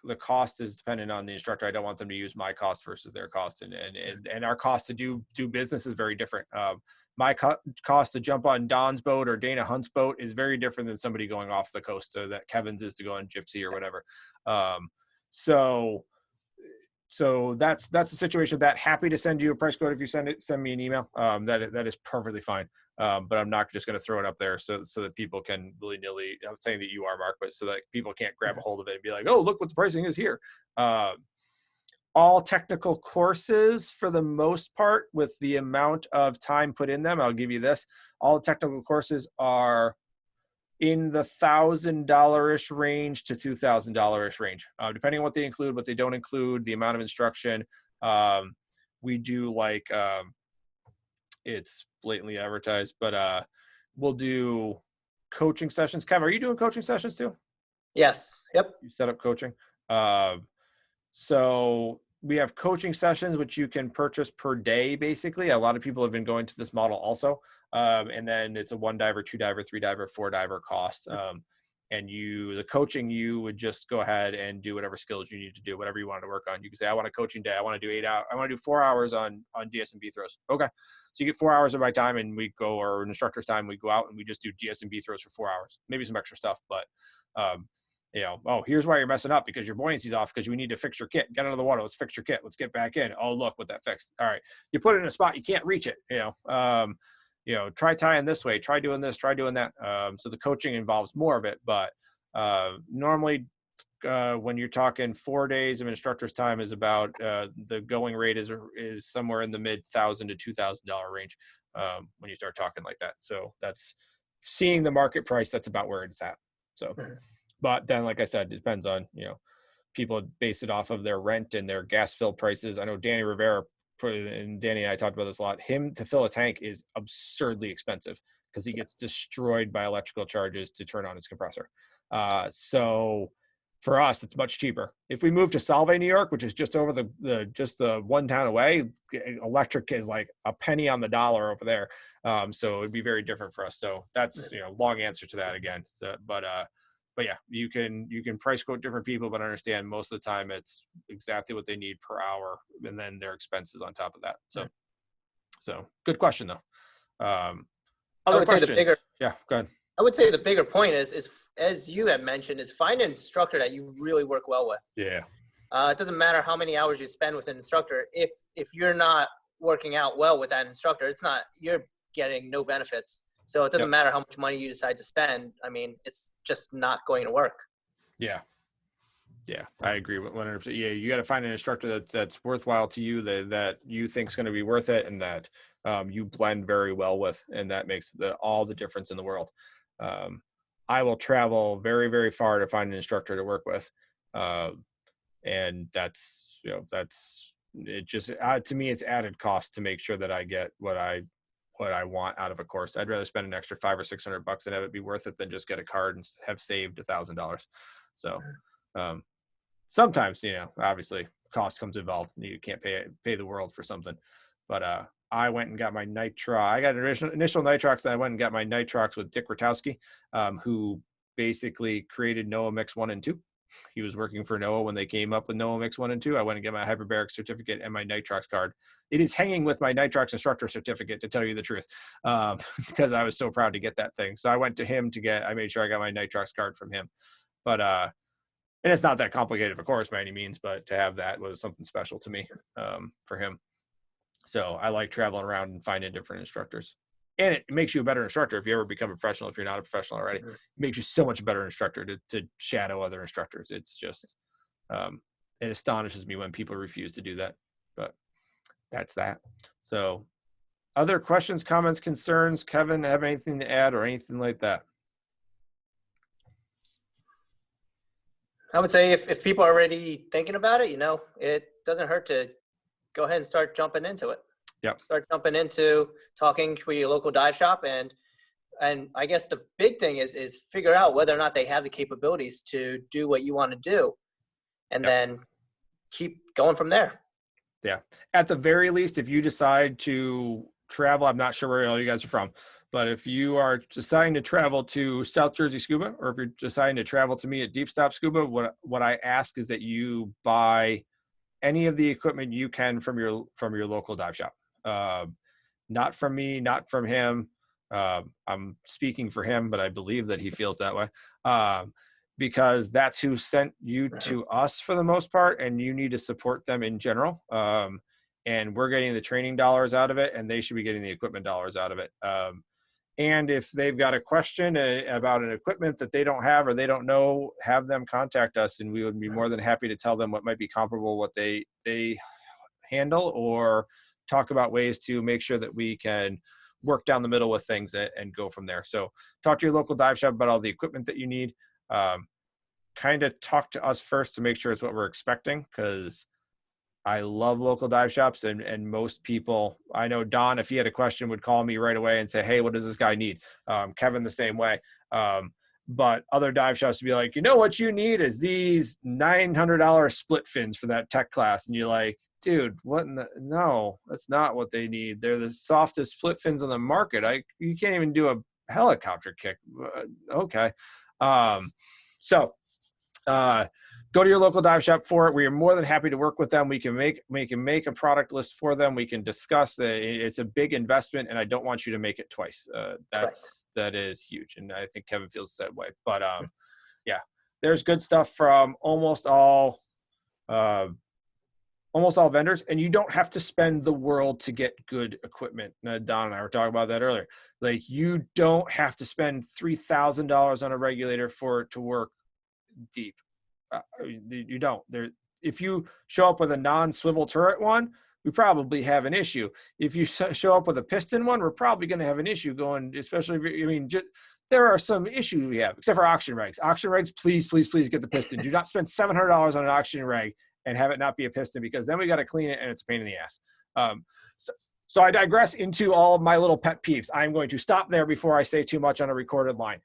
the cost is dependent on the instructor. I don't want them to use my cost versus their cost, and our cost to do business is very different. My cost to jump on Don's boat or Dana Hunt's boat is very different than somebody going off the coast that Kevin's is to go on Gypsy or whatever. So that's the situation. That happy to send you a price quote if you send me an email. That is perfectly fine. But I'm not just going to throw it up there so that people can willy-nilly. I'm saying that you are, Mark, but so that people can't grab a hold of it and be like, oh, look what the pricing is here. All technical courses, for the most part, with the amount of time put in them, I'll give you this. All technical courses are in the $1,000-ish range to $2,000-ish range, depending on what they include, what they don't include, the amount of instruction. We do it's blatantly advertised, but we'll do coaching sessions. Kevin, are you doing coaching sessions too? Yes. Yep. You set up coaching. So we have coaching sessions, which you can purchase per day, basically. A lot of people have been going to this model also. And then it's a 1 diver, 2 diver, 3 diver, 4 diver cost. And the coaching, you would just go ahead and do whatever skills you need to do, whatever you want to work on. You can say, I want a coaching day. I want to do 8 hours. I want to do 4 hours on Dsmb throws. Okay. So you get 4 hours of my time and or an instructor's time. We go out and we just do Dsmb throws for 4 hours, maybe some extra stuff, but, here's why you're messing up, because your buoyancy's off, because we need to fix your kit. Get out of the water. Let's fix your kit. Let's get back in. Oh, look what that fixed. All right. You put it in a spot, you can't reach it, try tying this way, try doing this, try doing that. So the coaching involves more of it, but normally when you're talking 4 days of instructor's time is about the going rate is somewhere in the mid $1,000 to $2,000 range when you start talking like that. So that's seeing the market price. That's about where it's at. So, but then, like I said, it depends on, people base it off of their rent and their gas fill prices. I know Danny Rivera and Danny and I talked about this a lot, him to fill a tank is absurdly expensive because he gets destroyed by electrical charges to turn on his compressor. So for us, it's much cheaper. If we move to Salve, New York, which is just over the one town away, electric is like a penny on the dollar over there. So it'd be very different for us. So that's, long answer to that again. But yeah, you can price quote different people, but understand most of the time it's exactly what they need per hour, and then their expenses on top of that. So good question though. Other questions? Yeah, go ahead. I would say the bigger point is as you had mentioned, is find an instructor that you really work well with. Yeah. It doesn't matter how many hours you spend with an instructor. If you're not working out well with that instructor, you're getting no benefits. So it doesn't matter how much money you decide to spend. I mean, it's just not going to work. Yeah. Yeah, I agree with 100%. Yeah, you got to find an instructor that's worthwhile to you, that you think is going to be worth it, and that you blend very well with, and that makes all the difference in the world. I will travel very, very far to find an instructor to work with, and that's it. Just to me, it's added cost to make sure that I get what I want out of a course. I'd rather spend an extra $500 or $600 and have it be worth it than just get a card and have saved $1,000. So. Sometimes, obviously cost comes involved. You can't pay the world for something, but I went and got my Nitrox. I got an initial Nitrox, then I went and got my Nitrox with Dick Rutowski, who basically created NOAA Mix 1 and 2. He was working for NOAA when they came up with NOAA Mix 1 and 2. I went and got my hyperbaric certificate and my Nitrox card. It is hanging with my Nitrox instructor certificate, to tell you the truth, because I was so proud to get that thing. So I went to him I made sure I got my Nitrox card from him, but and it's not that complicated of a course by any means, but to have that was something special to me, for him. So I like traveling around and finding different instructors. And it makes you a better instructor if you ever become a professional. If you're not a professional already, it makes you so much better instructor to shadow other instructors. It's just, it astonishes me when people refuse to do that, but that's that. So other questions, comments, concerns? Kevin, have anything to add or anything like that? I would say if people are already thinking about it, it doesn't hurt to go ahead and start jumping into it. Yep. Start jumping into talking to your local dive shop. And I guess the big thing is figure out whether or not they have the capabilities to do what you want to do, and then keep going from there. Yeah. At the very least, if you decide to travel, I'm not sure where all you guys are from, but if you are deciding to travel to South Jersey Scuba, or if you're deciding to travel to me at Deep Stop Scuba, what I ask is that you buy any of the equipment you can from your local dive shop. Not from me, not from him. I'm speaking for him, but I believe that he feels that way, because that's who sent you to us for the most part, and you need to support them in general. And we're getting the training dollars out of it, and they should be getting the equipment dollars out of it. And if they've got a question about an equipment that they don't have or they don't know, have them contact us, and we would be more than happy to tell them what might be comparable, what they handle, or talk about ways to make sure that we can work down the middle with things and go from there. So talk to your local dive shop about all the equipment that you need. Kind of talk to us first to make sure it's what we're expecting, because I love local dive shops, and most people, I know Don, if he had a question, would call me right away and say, hey, what does this guy need? Kevin, the same way. But other dive shops would be like, what you need is these $900 split fins for that tech class. And you're like, dude, what? No, that's not what they need. They're the softest split fins on the market. You can't even do a helicopter kick. Okay. Go to your local dive shop for it. We are more than happy to work with them. We can make a product list for them. We can discuss it's a big investment, and I don't want you to make it twice. That is huge. And I think Kevin feels the same way, but yeah, there's good stuff from almost all vendors, and you don't have to spend the world to get good equipment. Don and I were talking about that earlier. Like, you don't have to spend $3,000 on a regulator for it to work deep. You don't. If you show up with a non-swivel turret one, we probably have an issue. If you show up with a piston one, we're probably going to have an issue going, especially if there are some issues we have, except for auction regs. Auction regs, please, please, please get the piston. Do not spend $700 on an auction reg and have it not be a piston, because then we got to clean it and it's a pain in the ass. So I digress into all of my little pet peeves. I'm going to stop there before I say too much on a recorded line.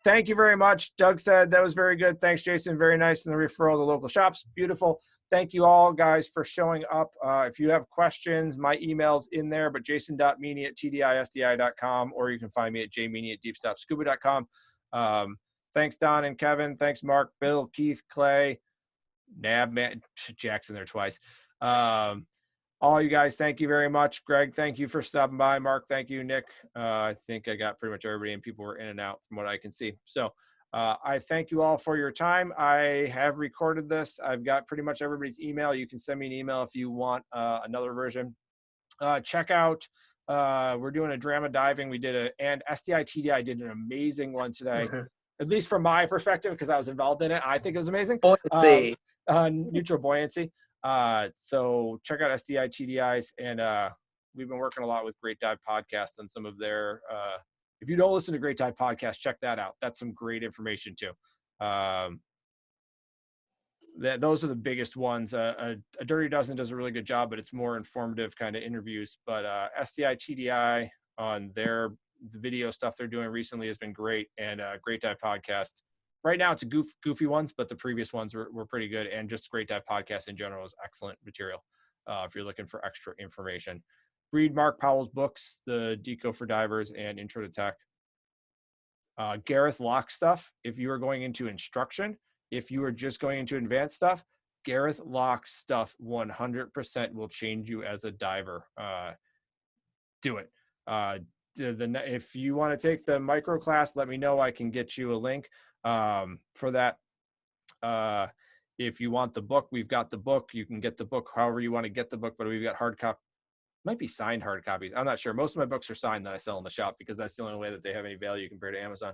Thank you very much. Doug said that was very good. Thanks, Jason. Very nice. And the referral to local shops. Beautiful. Thank you all, guys, for showing up. If you have questions, my email's in there, but jason.meany@tdisdi.com, or you can find me at jmeany@deepstopscuba.com. Thanks, Don and Kevin. Thanks, Mark, Bill, Keith, Clay, Nab, man, Jackson there twice. All you guys, thank you very much. Greg, thank you for stopping by. Mark, thank you. Nick, I think I got pretty much everybody, and people were in and out from what I can see. So I thank you all for your time. I have recorded this. I've got pretty much everybody's email. You can send me an email if you want another version. Check out, we're doing a drama diving. And SDI TDI did an amazing one today, at least from my perspective, because I was involved in it. I think it was amazing. Buoyancy. Neutral buoyancy. So check out SDI TDIs, and we've been working a lot with Great Dive Podcast on some of their, if you don't listen to Great Dive Podcast, check that out. That's some great information too. Those are the biggest ones. A Dirty Dozen does a really good job, but it's more informative kind of interviews. But SDI TDI on the video stuff they're doing recently has been great, and Great Dive Podcast. Right now it's a goofy ones, but the previous ones were pretty good, and just Great Dive Podcast in general is excellent material if you're looking for extra information. Read Mark Powell's books, The Decoe for Divers and Intro to Tech. Gareth Locke stuff, if you are going into instruction, if you are just going into advanced stuff, Gareth Locke's stuff 100% will change you as a diver. Do it. If you want to take the micro class, let me know. I can get you a link for that. If you want the book, we've got the book. You can get the book however you want to get the book, but we've got hard copy. Might be signed hard copies. I'm not sure. Most of my books are signed that I sell in the shop because that's the only way that they have any value compared to Amazon.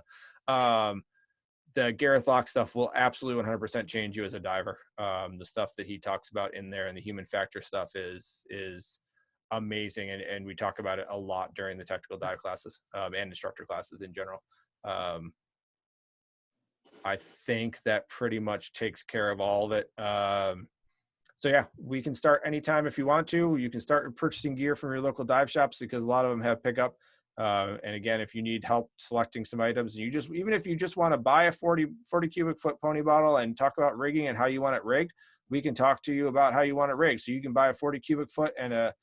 The Gareth Locke stuff will absolutely 100% change you as a diver. The stuff that he talks about in there and the human factor stuff is amazing. And we talk about it a lot during the technical dive classes and instructor classes in general. I think that pretty much takes care of all of it. So yeah, we can start anytime if you want to. You can start purchasing gear from your local dive shops because a lot of them have pickup. And again, if you need help selecting some items, and even if you just want to buy a 40 cubic foot pony bottle and talk about rigging and how you want it rigged, we can talk to you about how you want it rigged. So you can buy a 40 cubic foot and a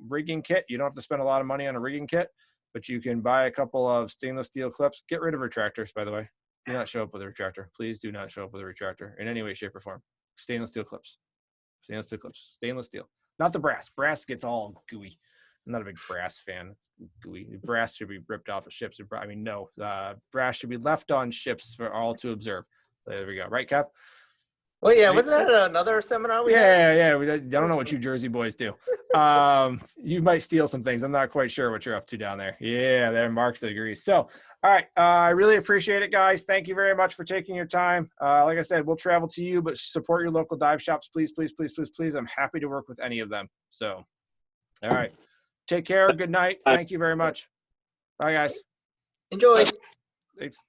rigging kit. You don't have to spend a lot of money on a rigging kit, but you can buy a couple of stainless steel clips. Get rid of retractors, by the way. Do not show up with a retractor. Please do not show up with a retractor in any way, shape, or form. Stainless steel clips. Stainless steel clips. Stainless steel. Not the brass. Brass gets all gooey. I'm not a big brass fan. It's gooey. Brass should be ripped off of ships. I mean, no. Brass should be left on ships for all to observe. There we go. Right, Cap? Well, yeah, wasn't that another seminar we had? Yeah. I don't know what you Jersey boys do. You might steal some things. I'm not quite sure what you're up to down there. Yeah, there, Mark's the degrees. So, all right. I really appreciate it, guys. Thank you very much for taking your time. Like I said, we'll travel to you, but support your local dive shops, please, please, please, please, please. I'm happy to work with any of them. So, all right. Take care. Good night. Thank you very much. Bye, guys. Enjoy. Thanks.